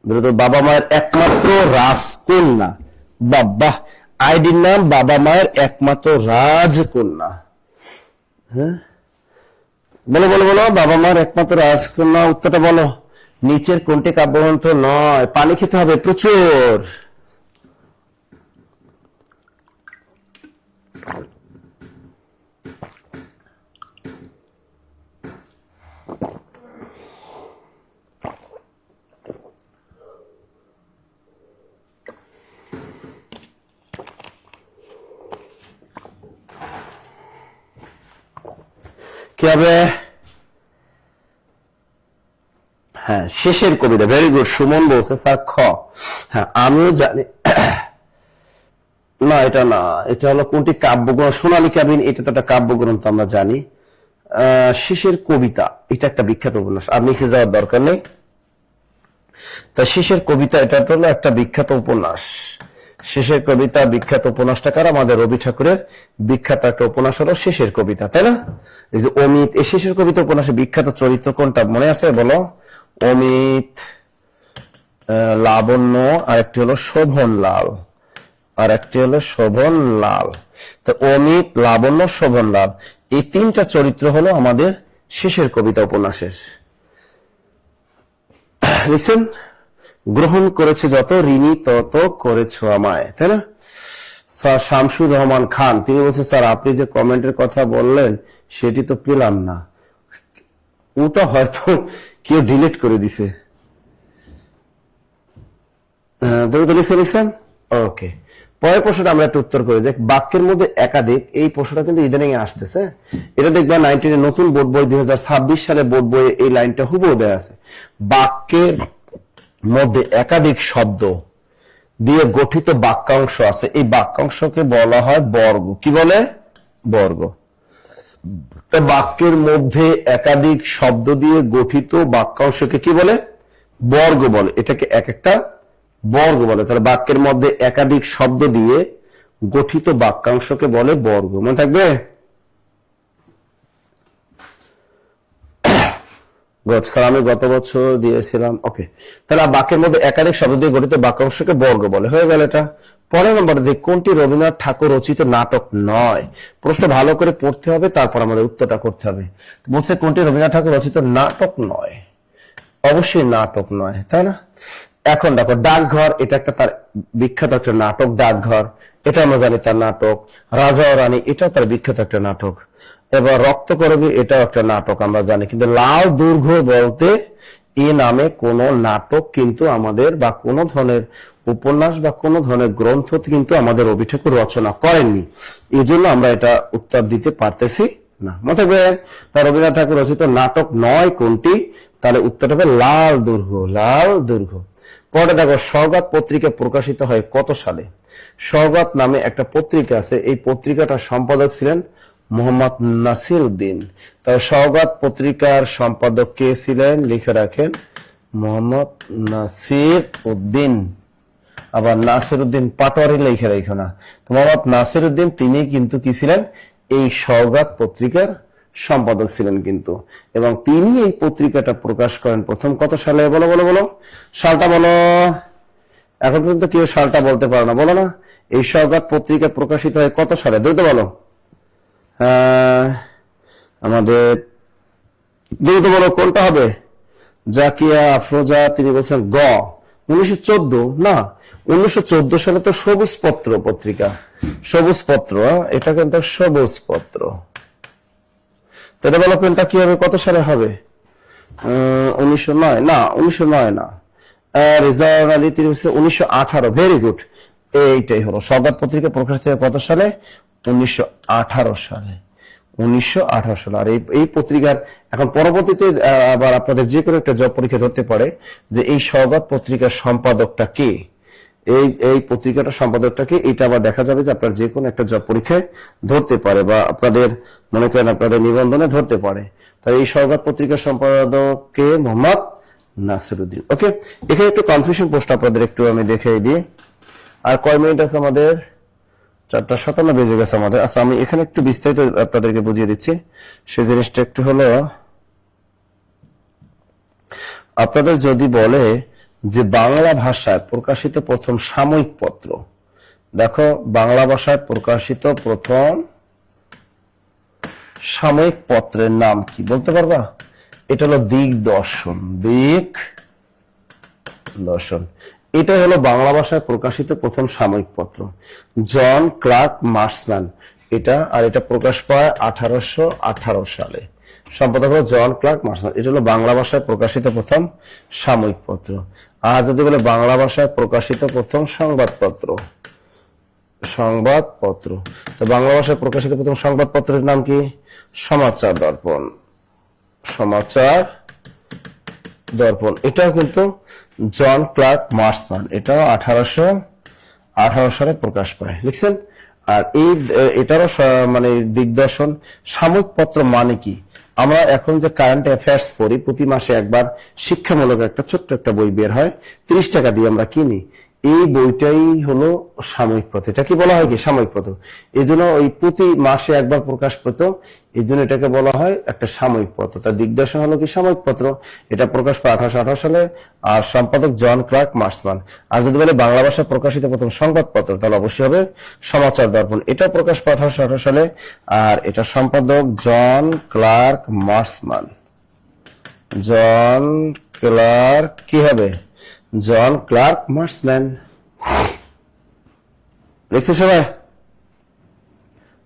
দ্রুত। বাবা মায়ের একমাত্র রাজকন্যা, বাবা আইডির নাম বাবা মায়ের একমাত্র রাজকন্যা। হ্যাঁ, বলো বলো বলো, বাবা মার একমাত্র রাজকন্যা, উত্তরটা বলো। নিচের কোনটি কাব্যগ্রন্থ নয়? পানি খেতে হবে প্রচুর। কি হবে? হ্যাঁ, শেষের কবিতা। Very good. সুমন বলছে স্যার খ। হ্যাঁ, আমিও জানি না, এটা না, এটা হলো কোনটি কাব্যগ্রন্থ? সোনালী কাবিন, এটা তো একটা কাব্যগ্রন্থ, আমরা জানি। শেষের কবিতা, এটা একটা বিখ্যাত উপন্যাস, আর নিচে যাওয়ার দরকার নেই। তা শেষের কবিতা, এটা হলো একটা বিখ্যাত উপন্যাস। শেষের কবিতা বিখ্যাত উপন্যাসটা কার? আমাদের রবি ঠাকুরের বিখ্যাত একটা উপন্যাস হলো শেষের কবিতা, তাই না? এই যে অমিত, এই শেষের কবিতা উপন্যাসে বিখ্যাত চরিত্র কোনটা মনে আছে বলো? অমিত, লাবণ্য, আর একটি হলো শোভনলাল, আর একটি হলো শোভনলাল। তো অমিত, লাবণ্য, শোভনলাল, এই 3টা চরিত্র হলো আমাদের শেষের কবিতা উপন্যাসের। লিখছেন, গ্রহণ করেছে যত, ঋণী তত করেছ আমায়, তাই না? স্যার শামসুর রহমান খান, তিনি বলছেন স্যার আপনি যে কমেন্টের কথা বললেন সেটি তো পেলাম না, ওটা হয়তো কেউ ডিলিট করে দিছে। লিখছেন, ওকে। পরের প্রশ্নটা আমরা একটু উত্তর করে দেখ। বাক্যের মধ্যে একাধিক, এই প্রশ্নটা কিন্তু ইদানিং আসতেছে। এটা দেখবা 19 নতুন বোর্ড বই 2026 সালে বোর্ড বইয়ে এই লাইনটা হুবহু দেয়া আছে। বাক্যের মধ্যে একাধিক শব্দ দিয়ে গঠিত বাক্যাংশ আছে, এই বাক্যাংশকে বলা হয় বর্গ। কি বলে? বর্গ। তো বাক্যের মধ্যে একাধিক শব্দ দিয়ে গঠিত বাক্যাংশকে কি বলে? বর্গ বলে। এটাকে এক একটা বর্গ বলে। তাহলে বাক্যের মধ্যে একাধিক শব্দ দিয়ে গঠিত বাক্যাংশকে বলে বর্গ। মনে থাকবে? স্যার আমি গত বছর দিয়েছিলাম। ওকে, তাহলে বাক্যের মধ্যে একাধিক শব্দ দিয়ে গঠিত বাক্যাংশকে বর্গ বলে। হয়ে গেল এটা। পরের নম্বরে যে কোনটি রবীন্দ্রনাথ ঠাকুর রচিত নাটক নয়? প্রশ্ন ভালো করে পড়তে হবে, তারপর আমাদের উত্তরটা করতে হবে। বলছে কোনটি রবীন্দ্রনাথ ঠাকুর রচিত নাটক নয়? অবশ্যই নাটক নয়, তাই না? এখন দেখো, ডাকঘর, এটা একটা তার বিখ্যাত একটা নাটক। ডাকঘর, এটা আমরা জানি তার নাটক। রাজা ও রানী, এটাও তার বিখ্যাত একটা নাটক। এবার রক্তকরবী, এটাও একটা নাটক আমরা জানি। কিন্তু লাল দুর্গ বলতে এই নামে কোন নাটক কিন্তু আমাদের, বা কোন ধরনের উপন্যাস বা কোন ধরনের গ্রন্থ কিন্তু আমাদের রবি ঠাকুর রচনা করেননি। এই জন্য আমরা এটা উত্তর দিতে পারতেছি না। মনে থাকবে, তার রবীন্দ্রনাথ ঠাকুর রচিত নাটক নয় কোনটি? তাহলে উত্তর হবে লাল দুর্গ। লাল দুর্গ। পরে দেখো, সওগাত পত্রিকা প্রকাশিত হয় কত সালে? সওগাত নামে একটা পত্রিকা আছে, এই পত্রিকাটার সম্পাদক ছিলেন মোহাম্মদ নাসির উদ্দিন। তবে সওগাত পত্রিকার সম্পাদক কে ছিলেন? লিখে রাখেন, মোহাম্মদ নাসির উদ্দিন। আবার নাসির উদ্দিন পাটোয়ারি লিখে রাখো না। তো মোহাম্মদ নাসির উদ্দিন, তিনি কিন্তু কি ছিলেন? এই সওগাত পত্রিকার সম্পাদক ছিলেন কিন্তু। এবং তিনি এই পত্রিকাটা প্রকাশ করেন প্রথম কত সালে? বলো বলো বলো, সালটা বলো। এখন পর্যন্ত কেউ সালটা বলতে পারো না, বলো না। এই সওগাত পত্রিকা প্রকাশিত হয় কত সালে? দ্রুত বলো। আমাদের দ্রুত বলো, কোনটা হবে? জাকিয়া আফরোজা, তিনি বলছেন গ 1914। না, 1914 সালে তো সবুজ পত্র পত্রিকা। সবুজ পত্র, এটা কিন্তু সবুজ পত্র। ডেভেলপমেন্টটা কি হবে? কত সালে হবে? 1909। না, 1909 না। রেজাউল আলী, তিনি বলছেন 1918। Very good. এইটাই হলো। সওগাত পত্রিকা প্রকাশিত হয় কত সালে? 1918 সালে। 1918 সাল। আর এই পত্রিকার এখন পরবর্তীতে আবার আপনাদের যে কোনো একটা জব পরীক্ষা ধরতে পারে যে এই সওগাত পত্রিকার সম্পাদকটা কে, এই পত্রিকাটার সম্পাদকটা কে, এটা আবার দেখা যাবে যে আপনার যে কোনো একটা জব পরীক্ষায় ধরতে পারে, বা আপনাদের মনে করেন আপনাদের নিবন্ধনে ধরতে পারে। তাই এই সওগাত পত্রিকার সম্পাদক কে? মোহাম্মদ নাসির উদ্দিন। ওকে, এখানে একটু কনফিউশন প্রশ্ন আপনাদের একটু আমি দেখিয়ে দিই। আর কয় মিনিট আছে আমাদের? 4:57 বেজে গেছে আমাদের। আচ্ছা, আমি এখানে একটু বিস্তারিত আপনাদেরকে বুঝিয়ে দিচ্ছি। সেই জিনিসটা একটু হলো, আপনাদের যদি বলে যে বাংলা ভাষায় প্রকাশিত প্রথম সাময়িক পত্র, দেখো বাংলা ভাষায় প্রকাশিত প্রথম সাময়িক পত্রের নাম কি বলতে পারবা? এটা হলো দিগদর্শন। দিগদর্শন, এটা হলো বাংলা ভাষায় প্রকাশিত প্রথম সাময়িক পত্র। জন ক্লার্ক মার্সম্যান এটা, আর এটা প্রকাশ পায় 1818 সালে। সম্পাদক হলো জন ক্লার্ক মার্সম্যান। এটা হলো বাংলা ভাষায় প্রকাশিত প্রথম সাময়িক পত্র। আর যদি বলে বাংলা ভাষায় প্রকাশিত প্রথম সংবাদপত্র, সংবাদপত্র, তো বাংলা ভাষায় প্রকাশিত প্রথম সংবাদপত্রের নাম কি? সমাচার দর্পণ। সমাচার দর্পণ, এটাও কিন্তু জন ক্লার্ক মার্সম্যান, এটাও 1818 সালে প্রকাশ পায়। লিখছেন? আর এটারও মানে দিগদর্শন সাময়িক পত্র মানে কি? আমরা এখন যে কারেন্ট অ্যাফেয়ার্স পড়ি, প্রতি মাসে একবার শিক্ষামূলক একটা ছোট্ট একটা বই বের হয়, 30 টাকা দিয়ে আমরা কিনি। এই বইটাই হলো সাময়িক পত্র। এটা কি বলা হয়? কি সাময়িক পত্র। এই জন্য ওই প্রতি মাসে একবার প্রকাশ পেত, এই জন্য এটাকে বলা হয় একটা সাময়িক পত্র। তার দিগদর্শন হলো কি সাময়িক পত্র। এটা প্রকাশ পায় 1818 সালে, আর সম্পাদক জন ক্লার্ক মার্সম্যান। আর যদি বলে বাংলা ভাষায় প্রকাশিত প্রথম সংবাদপত্র, তাহলে অবশ্যই হবে সমাচার দর্পণ। এটা প্রকাশ পায় 1818 সালে, আর এটা সম্পাদক জন ক্লার্ক মার্সম্যান। জন ক্লার্ক কি হবে? জন ক্লার্ক মার্সম্যান। লিখছে সবাই?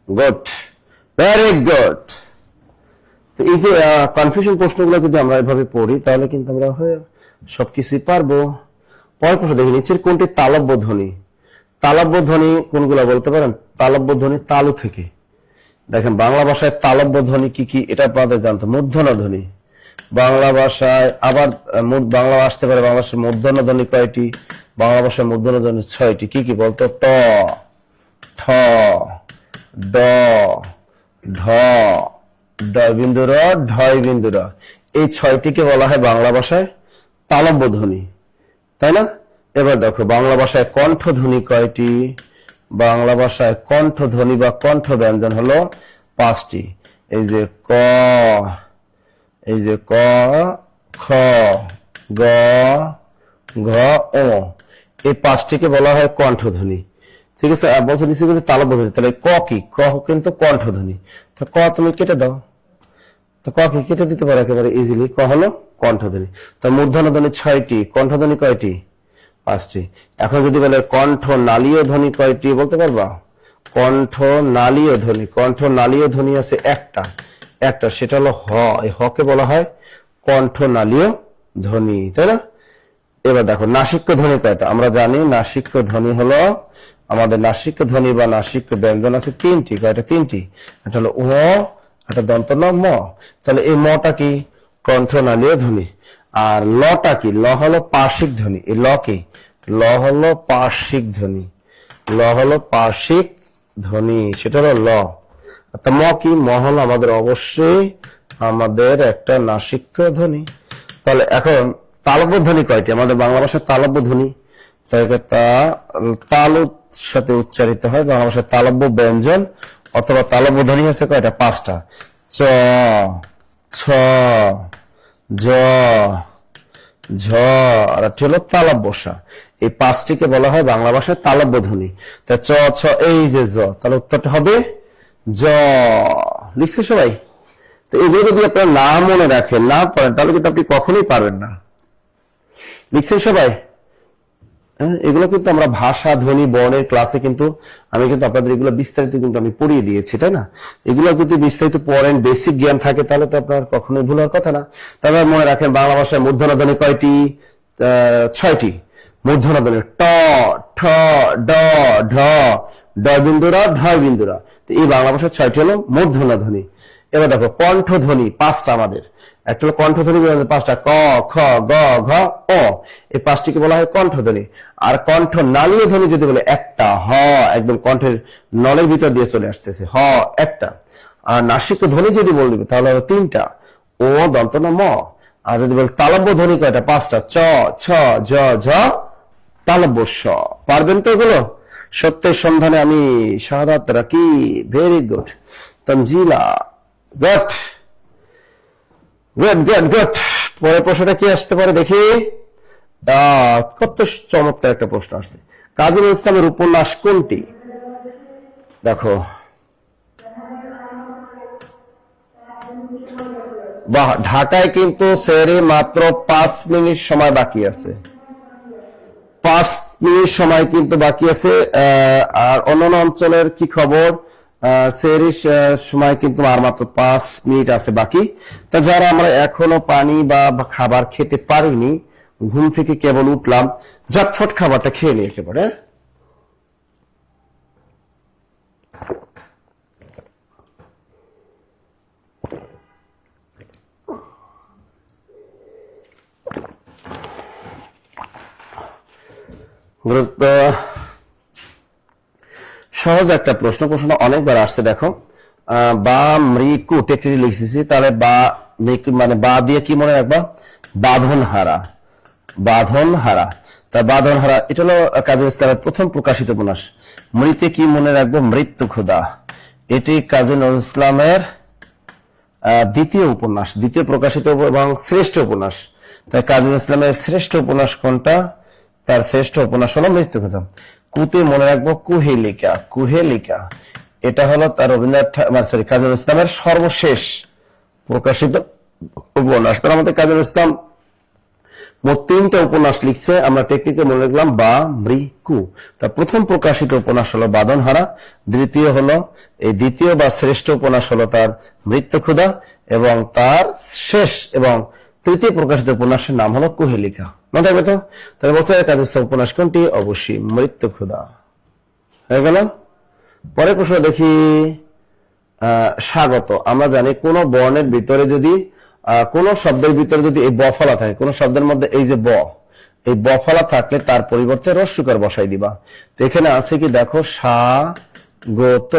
Good, very good. এই যে কনফিউশন প্রশ্নগুলো যদি আমরা এভাবে পড়ি, তাহলে কিন্তু আমরা সবকিছুই পারবো। পরের প্রশ্ন দেখি, নিচের কোনটি তালব্য ধ্বনি? তালব্য ধ্বনি কোনগুলো বলতে পারেন? তালব্য ধ্বনি তালু থেকে। দেখেন বাংলা ভাষায় তালব্য ধ্বনি কি কি, এটা আপনাদের জানতে। মূর্ধন্য ধ্বনি বাংলা ভাষায়, আবার বাংলা আসতে পারে বাংলা ভাষায় মূর্ধন্য ধ্বনি কয়টি? বাংলা ভাষায় মূর্ধন্য ধ্বনি 6টি, কি কি বলতো? ট, ঠ, ড, ঢ, ডয় বিন্দু র, ঢয় বিন্দু র। এই 6টিকে বলা হয় বাংলা ভাষায় তালব্য ধ্বনি, তাই না? এবার দেখো বাংলা ভাষায় কণ্ঠ ধ্বনি কয়টি? বাংলা ভাষায় কণ্ঠ ধ্বনি বা কণ্ঠ ব্যঞ্জন হলো 5টি। এই যে ক, এই যে ক, খ, গ, ঘ, ও, এই 5টিকে বলা হয় কণ্ঠধ্বনি। ঠিক আছে, বলছে নিচে কিন্তু তালব্য ধ্বনি। তাহলে ক কি? ক কিন্তু কণ্ঠধ্বনি। তো ক তুমি কেটে দাও, তো ক কি কেটে দিতে পারো একেবারে ইজিলি। ক হলো কণ্ঠধ্বনি। তো মূর্ধন্য ধ্বনি 6টি, কণ্ঠধ্বনি কয়টি? 5টি। এখন যদি বলে কণ্ঠ নালীয় ধ্বনি কয়টি বলতে পারবা? কণ্ঠ নালীয় ধ্বনি, কণ্ঠ নালীয় ধ্বনি আছে একটা, সেটা হলো হ। এই হকে বলা হয় কণ্ঠ নালীয় ধ্বনি, তাই না? এবার দেখো নাসিক্য ধ্বনি কয়টা? আমরা জানি নাসিক্য ধ্বনি হলো, আমাদের নাসিক্য ধ্বনি বা নাসিক্য ব্যঞ্জন আছে 3টি। কয়টা? 3টি। এটা হলো ও, একটা দন্ত ন, ম। তাহলে এই মটা কি? কণ্ঠনালীয় ধ্বনি। আর লটা কি? ল হলো পার্শ্বিক ধ্বনি। এই ল কি? ল হলো পার্শ্বিক ধ্বনি, ল হলো পার্শ্বিক ধ্বনি, সেটা হলো ল। তা ম কি? ম হলো আমাদের অবশ্যই আমাদের একটা নাসিক্য ধ্বনি। তাহলে এখন তালব্য ধ্বনি কয়টি? আমাদের বাংলা ভাষায় তালব্য ধ্বনি, তাই তালুর সাথে উচ্চারিত হয়। বাংলা ভাষায় তালব্য ব্যঞ্জন অথবা তালব্য ধ্বনি আছে কয়টা? 5টা। চ, ছ, জ, ঝ, আর একটি হলো তালব্য সা। এই 5টিকে বলা হয় বাংলা ভাষায় তালব্য ধ্বনি। তা চ, ছ, এই যে জ, তাহলে উত্তরটা হবে জ। লিখছে সবাই? তো এগুলো যদি আপনারা না মনে রাখেন, না পড়েন, তাহলে কিন্তু আপনি কখনোই পারবেন না। লিখছেন সবাই? এগুলো কিন্তু আমরা ভাষা ধ্বনি বর্ণের ক্লাসে কিন্তু আমি কিন্তু আপনাদের এগুলো বিস্তারিত কিন্তু আমি পড়িয়ে দিয়েছি, তাই না? এগুলো যদি বিস্তারিত পড়েন, বেসিক জ্ঞান থাকে, তাহলে তো আপনার কখনোই ভুল হওয়ার কথা না। তবে মনে রাখেন বাংলা ভাষায় মূর্ধন্য ধ্বনি কয়টি? 6টি। মূর্ধন্য ধ্বনি ট, ঠ, ড, ঢ, ড বিন্দুরা, ঢয় বিন্দুরা। তো এই বাংলা ভাষায় 6টি হলো মূর্ধন্য ধ্বনি। এবার দেখো কণ্ঠ ধ্বনি 5টা আমাদের। একটা হলো কণ্ঠধ্বনি 5টা, ক, খ, গ, ঘ, ও। এই 5টিকে বলা হয় কণ্ঠধ্বনি। আর কণ্ঠ নালীয় ধ্বনি যদি বলে একটা, হ, একদম কণ্ঠের নলের ভিতর দিয়ে চলে আসতেছে, হ একটা। আর নাসিক্য ধ্বনি যদি বল দিবে তাহলে হলো 3টা, ও দন্ত ন, ম। আর যদি বলে তালব্য ধ্বনি কয়টা? 5টা, চ, ছ, জ, ঝ, তালব্য স। পারবেন তো এগুলো? সত্যের সন্ধানে আমি Shahadat Raki. Very good Tanjila, good good good good. পরের প্রশ্নটা কি আসতে পারে দেখি? কত চমৎকার একটা প্রশ্ন আসছে। কাজী নজরুল ইসলামের উপন্যাস কোনটি? দেখো, বাহ, ঢাকায় কিন্তু সেরে মাত্র 5 মিনিট সময় বাকি আছে। 5 মিনিট সময় কিন্তু বাকি আছে। আর অন্যান্য অঞ্চলের কি খবর? সেরির সময় কিন্তু আর মাত্র 5 মিনিট আছে বাকি। তা যারা আমরা এখনো পানি বা খাবার খেতে পারিনি, ঘুম থেকে কেবল উঠলাম, ঝটফট খাবারটা খেয়ে নিই একেবারে। গুরুত্ব সহজ একটা প্রশ্নটা অনেকবার আসছে। দেখো, বা মৃকু টেকটি লিখেছি, তাহলে বা মানে বা দিয়ে কি মনে রাখবা? বাঁধন হারা, বাঁধন হারা। তা বাঁধন হারা এটা হলো কাজী নজরুল ইসলামের প্রথম প্রকাশিত উপন্যাস। মৃতে কি মনে রাখবো? মৃত্যু ক্ষুধা। এটি কাজী নজরুল ইসলামের দ্বিতীয় উপন্যাস, দ্বিতীয় প্রকাশিত এবং শ্রেষ্ঠ উপন্যাস। তাই কাজী নজরুল ইসলামের শ্রেষ্ঠ উপন্যাস কোনটা? তার শ্রেষ্ঠ উপন্যাস হলো মৃত্যু ক্ষুধা। কুতে মনে রাখবো কুহেলিকা, কুহেলিকা। এটা হলো তার রবীন্দ্রনাথ কাজী নজরুল ইসলামের সর্বশেষ প্রকাশিত উপন্যাস। তার আমাদের কাজী নজরুল ইসলাম মোট 3টা উপন্যাস লিখছে, আমরা টেকনিকে মনে রাখলাম বা মৃকু। তার প্রথম প্রকাশিত উপন্যাস হলো বাঁধনহারা, দ্বিতীয় হলো এই দ্বিতীয় বা শ্রেষ্ঠ উপন্যাস হলো তার মৃত্যু ক্ষুধা, এবং তার শেষ এবং তৃতীয় প্রকাশিত উপন্যাসের নাম হলো কুহেলিকা। মনে থাকবে তো? তাহলে বলছে কাজী উপন্যাস কোনটি? অবশ্যই মৃত্যু ক্ষুধা। হয়ে গেল। পরের প্রশ্ন দেখি। স্বাগত। আমরা জানি কোন বর্ণের ভিতরে যদি কোন শব্দের ভিতরে যদি এই ব ফলা থাকে, কোন শব্দের মধ্যে এই যে ব, এই বফলা থাকলে তার পরিবর্তে রস্যকার বসাই দিবা। তো এখানে আছে কি দেখো, স্বাগত,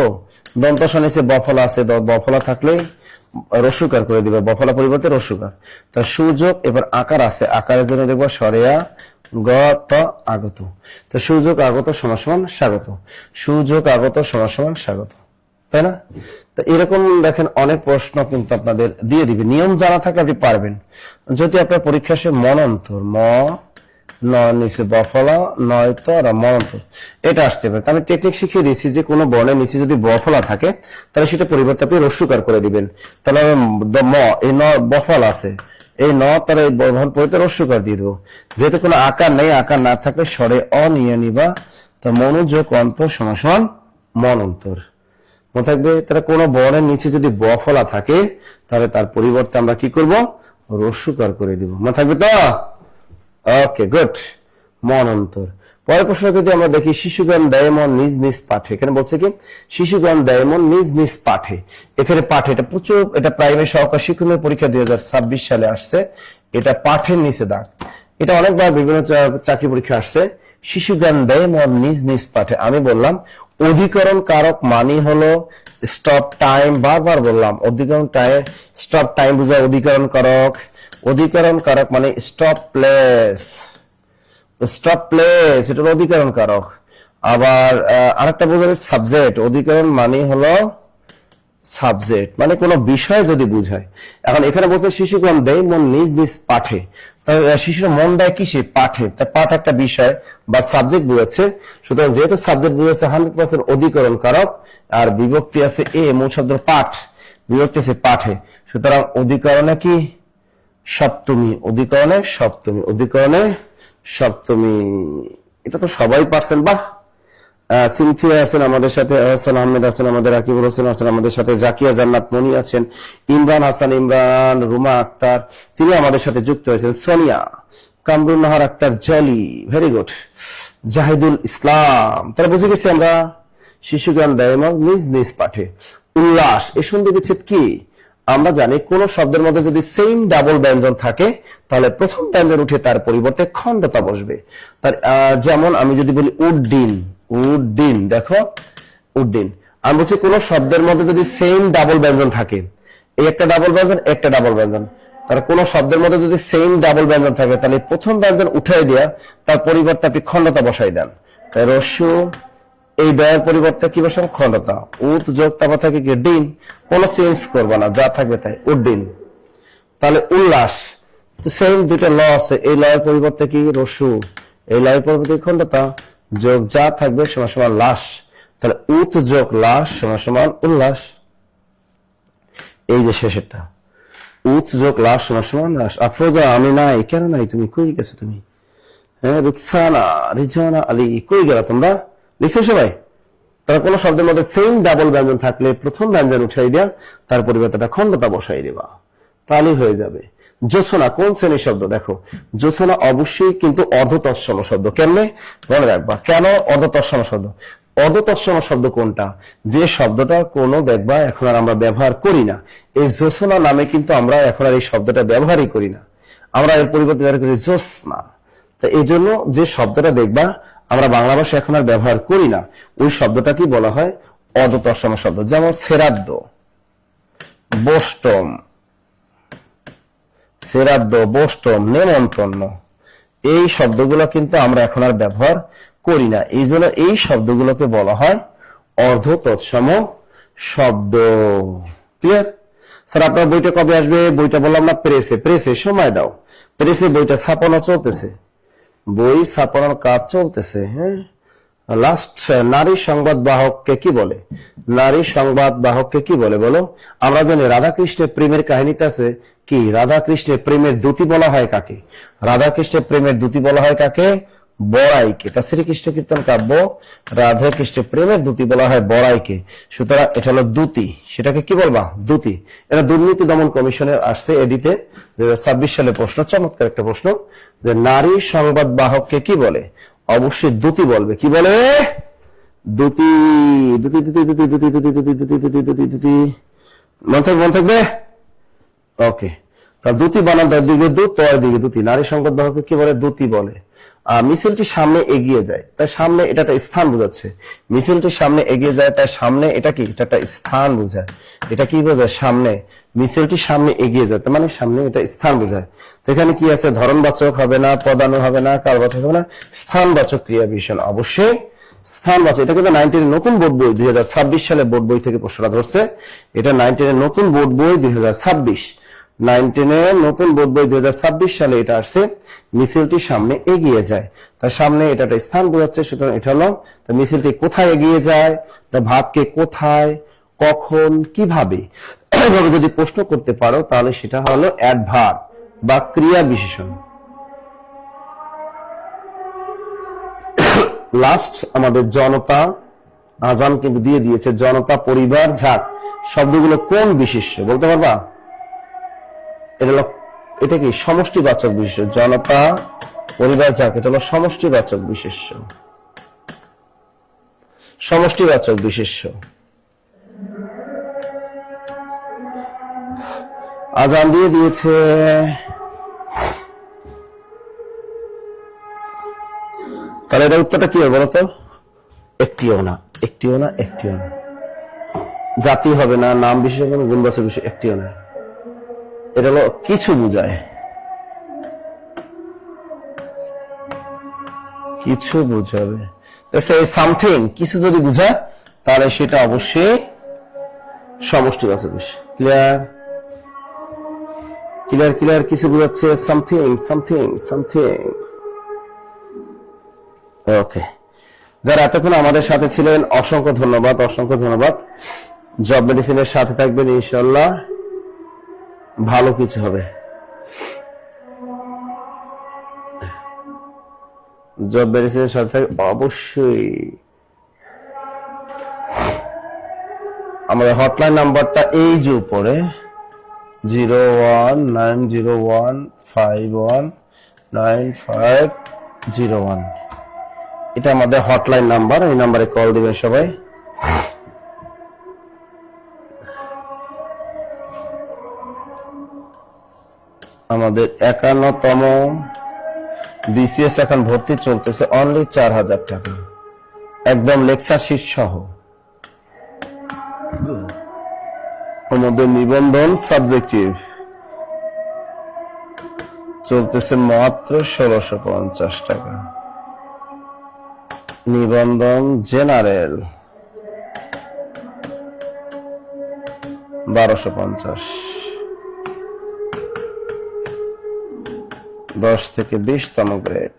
দন্ত স নিচে বফলা আছে, বফলা থাকলে রস্যকার করে দিবে, বফলা পরিবর্তে রস্যকার। তা সুযোগ, এবার আকার আছে, আকারের জন্য দেখবো সরেয়া গত আগত। তো সুযোগ আগত সমান সমান স্বাগত, সুযোগ আগত সমান সমান স্বাগত, তাই না? তো এরকম দেখেন অনেক প্রশ্ন কিন্তু আপনাদের দিয়ে দিবে, নিয়ম জানা থাকলে আপনি পারবেন। যদি আপনার পরীক্ষা আসে মনন্তর, নিচে বফলা নয়তো আর মনন্তর, এটা আসতে পারে। আমি টেকনিক শিখিয়ে দিয়েছি যে কোনো বর্ণের নিচে যদি বফলা থাকে তাহলে সেটা পরিবর্তে আপনি রস্যকার করে দিবেন। তাহলে এই বফলা আছে, এই তারা এই পরিবর্তে রস্যকার দিয়ে দেবো। যেহেতু কোনো আকার নেই, আকার না থাকলে স্বরে নিয়ে নিবা। তো মনোযোগ অন্তর সমান সমান মনন্তর, মনে থাকবে। তাহলে কোনো বর্ণের নিচে যদি বফলা থাকে তাহলে তার পরিবর্তে আমরা কি করব, রস্যকার করে দিব, মনে থাকবে তো? ওকে, গুড। মনন্তর। পরের প্রশ্ন যদি আমরা দেখি, শিশুগণ দায়মন নিজ নিজ পাঠে, এখানে বলছে কি শিশুগণ দায়মন নিজ নিজ পাঠে। এখানে পাঠে, এটা প্রচুর, এটা প্রাইমারি সহকারী শিক্ষকের পরীক্ষা 2026 সালে আসছে। এটা পাঠের নিচে দাগ, এটা অনেকবার বিভিন্ন চাকরি পরীক্ষা আসছে। শিশুগণ দায়মন নিজ নিজ পাঠে। আমি বললাম অধিকরণ কারক মানে হলো স্টপ টাইম, বারবার বললাম অধিকরণ টাইম, স্টপ টাইম বোঝায় অধিকরণ কারক। অধিকরণ কারক মানে স্টপ প্লেস, স্টপ প্লেস এটা হলো অধিকরণ কারক। আবার আরেকটা বোঝাবে সাবজেক্ট, অধিকরণ মানে হলো সাবজেক্ট, মানে কোনো বিষয় যদি বুঝায়। এখন এখানে বলছে শিশুগণ দেয় মন নিজ নিজ পাঠে, তাহলে শিশুরা মন দেয় কিসে, পাঠে। তা পাঠ একটা বিষয় বা সাবজেক্ট বুঝাচ্ছে, সুতরাং যেহেতু সাবজেক্ট বুঝাচ্ছে 100% অধিকরণ কারক। আর বিভক্তি আছে মূল শব্দ পাঠ, বিভক্তি আছে পাঠে, সুতরাং অধিকরণে কি সপ্তমী, অধিকরণে সপ্তমী, অধিকরণে সপ্তমী। এটা তো সবাই পারছেন, বাহ। সিনথিয়া আছেন আমাদের সাথে, হাসান আহমেদ আছেন আমাদের, আকিবুল হোসেন আছেন আমাদের সাথে, জাকিয়া জান্নাত মনি আছেন, ইমরান হাসান ইমরান, রুমা আক্তার তিনি আমাদের সাথে যুক্ত হয়েছেন, সোনিয়া, কামরুন নাহার আক্তার জলি, ভেরি গুড, জাহিদুল ইসলাম। তাহলে বুঝে গেছি আমরা শিশুগণ দায়মন নিজ নিজ পাঠে। উল্লাস, এই সন্ধি বিচ্ছেদ কি? আমরা জানি কোন শব্দের মধ্যে যদি সেম ডাবল ব্যঞ্জন থাকে তাহলে প্রথম ব্যঞ্জন উঠে তার পরিবর্তে খণ্ডতা বসবে। তার যেমন আমি যদি বলি উড্ডিন, উড্ডিন, দেখো উড্ডিন। আমি বলছি কোন শব্দের মধ্যে যদি সেম ডাবল ব্যঞ্জন থাকে, এই একটা ডাবল ব্যঞ্জন, একটা ডাবল ব্যঞ্জন, তার কোন শব্দের মধ্যে যদি সেম ডাবল ব্যঞ্জন থাকে তাহলে প্রথম ব্যঞ্জন উঠাই দিয়া তার পরিবর্তে আপনি খণ্ডতা বসাই দেন। তাই রস্যু, এই ব্যয়ের পরিবর্তে কি বসান, খণ্ডতা। উত যোগ তারপর থাকে কি ডিন, কোনো চেঞ্জ করবো না, যা থাকবে তাই, উড্ডিন। তাহলে উল্লাস, সেম দুইটা ল আছে, এই লয়ের পরিবর্তে কি রস্যু, এই লয়ের পরিবর্তে খণ্ডতা, যোগ যা থাকবে সমান সমান লাস। তাহলে উত যোগ লাস সমান সমান উল্লাস। এই যে শেষেরটা, উত যোগ লাস সমান সমান লাস। আফরোজা, আমি নাই, কেন নাই, তুমি কই গেছো তুমি? হ্যাঁ, রুকসানা, রিজওয়ানা আলী, কই গেলা তোমরা? লিখছো সবাই? তারা কোন শব্দের মধ্যে সেম ডাবল ব্যঞ্জন থাকলে প্রথম ব্যঞ্জন উঠাই দেয়া তার পরিবর্তে খণ্ডতা বসাই দেবা, তাহলে হয়ে যাবে। জোছনা কোন শ্রেণীর শব্দ? দেখো জোছনা অবশ্যই কিন্তু অর্ধতৎসম শব্দ। কেমনে মনে রাখবা, কেন অর্ধতৎসম শব্দ? অর্ধতৎসম শব্দ কোনটা? যে শব্দটা কোনো দেখবা এখন আর আমরা ব্যবহার করি না। এই জোছনা নামে কিন্তু আমরা এখন আর এই শব্দটা ব্যবহারই করি না, আমরা এর পরিবর্তে ব্যবহার করি জ্যোৎস্না। তো এই জন্য যে শব্দটা দেখবা আমরা বাংলা ভাষা এখন আর ব্যবহার করি না, ওই শব্দটা কি বলা হয়? অর্ধতৎসম শব্দ। যেমন শ্রাদ্ধ, বোষ্টম, শ্রাদ্ধ, বোষ্টম, নেমন্তন্ন, এই শব্দগুলো কিন্তু আমরা এখন আর ব্যবহার করি না, এই জন্য এই শব্দগুলোকে বলা হয় অর্ধতৎসম শব্দ। ক্লিয়ার? স্যার আপনার বইটা কবে আসবে? বইটা বললাম না প্রেসে, প্রেসে সময় দাও, প্রেসে বইটা ছাপানো চলতেছে, বই ছাপানোর কাজ চলতেছে। হ্যাঁ, লাস্ট নারী সংবাদ বাহককে কি বলে? নারী সংবাদ বাহককে কি বলে বলো? আমরা জানি রাধাকৃষ্ণের প্রেমের কাহিনীতে আছে কি, রাধাকৃষ্ণের প্রেমের দূতি বলা হয় কাকে? রাধাকৃষ্ণের প্রেমের দূতি বলা হয় কাকে? বড়াইকে। তা শ্রীকৃষ্ণ কীর্তন কাব্য রাধাকৃষ্ণের প্রেমের দূতি বলা হয় বড়াইকে, সুতরাং এটা হলো দূতি। সেটাকে কি বলবা? দূতি। এটা দুর্নীতি দমন কমিশনের আসছে এডিতে 2026 সালে প্রশ্ন, চমৎকার একটা প্রশ্ন, যে নারী সংবাদ বাহককে কি বলে? অবশ্যই দূতি বলবে। কি বলে? দূতি, দূতি, দূতি, দূতি, দূতি, দূতি, দূতি, দূতি, দূতি, দূতি, দূতি, মনে থাকবে? ওকে, তা দূতি বানান তার দিকে দূত, তয়ের দিকে দূতি। নারী সংবাদ বাহককে কি বলে? দূতি বলে। মিছিলটি সামনে এগিয়ে যায়, তাই সামনে এটা একটা স্থান বোঝাচ্ছে। মিছিলটি সামনে এগিয়ে যায়, তাই সামনে এটা কি, এটা একটা স্থান বোঝায়। এটা কি বোঝায়, সামনে, মিছিলটি সামনে এগিয়ে যায়, তার মানে সামনে এটা স্থান বোঝায়। তো এখানে কি আছে, ধরনবাচক হবে না, পদানু হবে না, কালবাচক হবে না, স্থানবাচক ক্রিয়া বিশেষণ অবশ্যই স্থানবাচক। এটা কিন্তু 19 এর নতুন বোর্ড বই 2026 সালে বোর্ড বই থেকে প্রশ্নটা ধরছে। এটা 19 এর নতুন বোর্ড বই 2026, 19 এর নতুন বোর্ড বই 2026 সালে এটা আসছে। মিছিলটি সামনে এগিয়ে যায়, তার সামনে এটা একটা স্থান বোঝাচ্ছে, সুতরাং এটা হলো তা মিছিলটি কোথায় এগিয়ে যায়, তা ভাবকে কোথায়, কখন, কিভাবে এভাবে যদি প্রশ্ন করতে পারো তাহলে সেটা হলো অ্যাডভার্ব বা ক্রিয়া বিশেষণ। লাস্ট আমাদের জনতা, আজান কিন্তু দিয়ে দিয়েছে। জনতা, পরিবার, ঝাঁক শব্দগুলো কোন বিশেষ্য বলতে পারবা? এটা কি সমষ্টিবাচক বিশেষ্য। জনতা, পরিবার, ঝাঁক এটা হলো সমষ্টিবাচক বিশেষ্য। সমষ্টিবাচক বিশেষ্য। আজান দিয়ে দিয়েছে। তাহলে এটা উত্তরটা কি হবে বলতো? একটিও না, একটিও না, একটিও না। জাতি হবে না, নাম বিশেষ হবে না, গুণবাচক বিশেষ একটিও না। এটা হলো কিছু বোঝায়, কিছু বোঝাবে। সামথিং কিছু যদি বোঝায় তাহলে সেটা অবশ্যই সমষ্টিবাচক বিশেষ। Clear, clear, clear. কিছু বোঝাচ্ছে, সামথিং, সামথিং, সামথিং। ওকে, যারা এতক্ষণ আমাদের সাথে ছিলেন অসংখ্য ধন্যবাদ, অসংখ্য ধন্যবাদ। জব মেডিসিনের সাথে থাকবেন, ইনশাআল্লাহ ভালো কিছু হবে। জব মেডিসিনের সাথে অবশ্যই। আমাদের হটলাইন নাম্বারটা এই যে উপরে 019015195001, এটা আমাদের হটলাইন নাম্বার। এই নাম্বারে কল দিবেন সবাই। আমাদের 51তম বিসিএস এখন ভর্তি চলতেছে, অনলি 4000 টাকা, একদম লেকচার শীট সহ। আমাদের নিবন্ধন সাবজেক্টিভ চলতেছে মাত্র 1650 টাকা। নিবন্ধন জেনারেল 1250, 10 থেকে 20তম গ্রেড,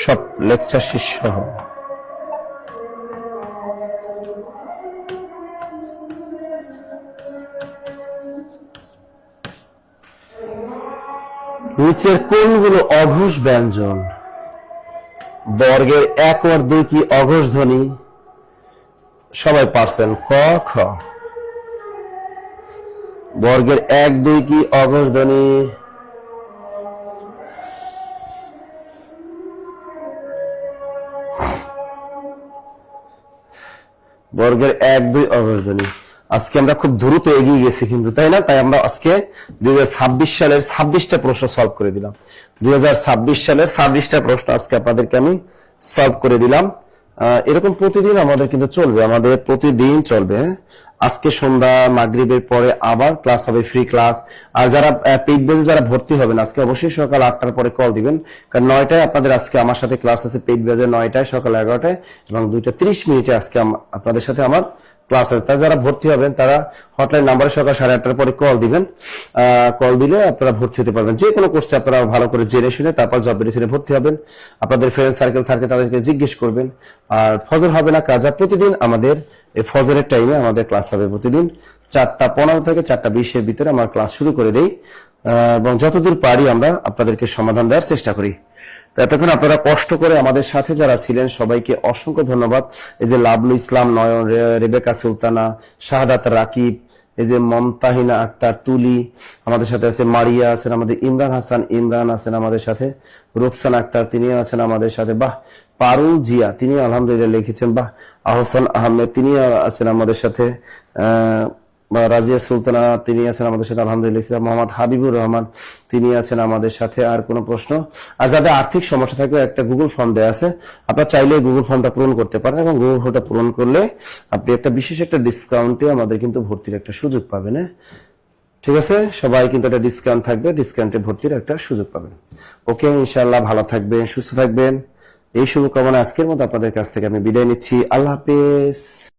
সব লেকচার শীট সহ। নিচের কোনগুলো অঘোষ ব্যঞ্জন? বর্গের 1 ও 2 কি অঘোষ ধ্বনি? সবাই পারছেন। ক, খ। বর্গের 1, 2 কি অঘোষ ধ্বনি? বর্গের 1, 2 অঘোষ ধ্বনি। আজকে আমরা খুব দ্রুত এগিয়ে গেছি কিন্তু, তাই না? তাই আমরা আজকে 2026 সালের 26টা প্রশ্ন সলভ করে দিলাম। 2026 সালের 26টা প্রশ্ন আজকে আপনাদেরকে আমি সলভ করে দিলাম। এরকম প্রতিদিন আমাদের কিন্তু চলবে, আমাদের প্রতিদিন চলবে। আজকে সন্ধ্যা মাগরিবের পরে আবার ক্লাস হবে, ফ্রি ক্লাস। আর যারা পেইড বেজে যারা ভর্তি হবেন আজকে অবশ্যই সকাল 8টার পরে কল দিবেন, কারণ 9টায় আপনাদের আজকে আমার সাথে ক্লাস আছে। পেইড বেজে 9টায়, সকাল 11টায় এবং 2:30 আজকে আপনাদের সাথে আমার ক্লাস আছে। তারা যারা ভর্তি হবেন তারা হটলাইন নাম্বারে সকাল 8:30 পরে কল দিবেন। কল দিলে আপনারা ভর্তি হতে পারবেন। যে কোনো কোর্সে আপনারা ভালো করে জেনে শুনে তারপর জব মেডিসিনে ভর্তি হবেন। আপনাদের ফ্রেন্ড সার্কেল থাকে, তাদেরকে জিজ্ঞেস করবেন। আর ফজর হবে না কাজা, প্রতিদিন আমাদের এই ফজরের টাইমে আমাদের ক্লাস হবে। প্রতিদিন 4:15 থেকে 4:20 ভিতরে আমার ক্লাস শুরু করে দেই এবং যতদূর পারি আমরা আপনাদেরকে সমাধান দেওয়ার চেষ্টা করি। এতক্ষণ আপনারা কষ্ট করে আমাদের সাথে যারা ছিলেন সবাইকে অসংখ্য ধন্যবাদ। এই যে লাবলু ইসলাম নয়ন, রেবেকা সুলতানা, শাহাদাত রাকিব, এই যে মমতাহিনা আক্তার তুলি আমাদের সাথে আছে, মারিয়া আছেন আমাদের, ইমরান হাসান ইমরান আছেন আমাদের সাথে, রুকসান আক্তার তিনিও আছেন আমাদের সাথে, বাহ। পারুল জিয়া তিনি আলহামদুলিল্লাহ লিখেছেন, বাহ। আহসান আহমেদ তিনি আছেন আমাদের সাথে, বা রাজিয়া সুলতানা তিনি আছেন আমাদের সাথে আলহামদুলিল্লাহ। মোহাম্মদ হাবিবুর রহমান তিনি আছেন আমাদের সাথে। আর কোনো প্রশ্ন? আর যাদের আর্থিক সমস্যা থাকবে একটা গুগল ফর্ম দেওয়া আছে, আপনারা চাইলে গুগল ফর্মটা পূরণ করতে পারেন এবং গুগল ফর্মটা পূরণ করলে আপনি একটা বিশেষ একটা ডিসকাউন্টে আমাদের কিন্তু ভর্তির একটা সুযোগ পাবেন। ঠিক আছে, সবাই কিন্তু একটা ডিসকাউন্ট থাকবে, ডিসকাউন্টে ভর্তির একটা সুযোগ পাবেন। ওকে, ইনশাআল্লাহ ভালো থাকবেন, সুস্থ থাকবেন, এই শুভকামনা আজকের মতো আপনাদের কাছ থেকে আমি বিদায় নিচ্ছি। আল্লাহ হাফেজ।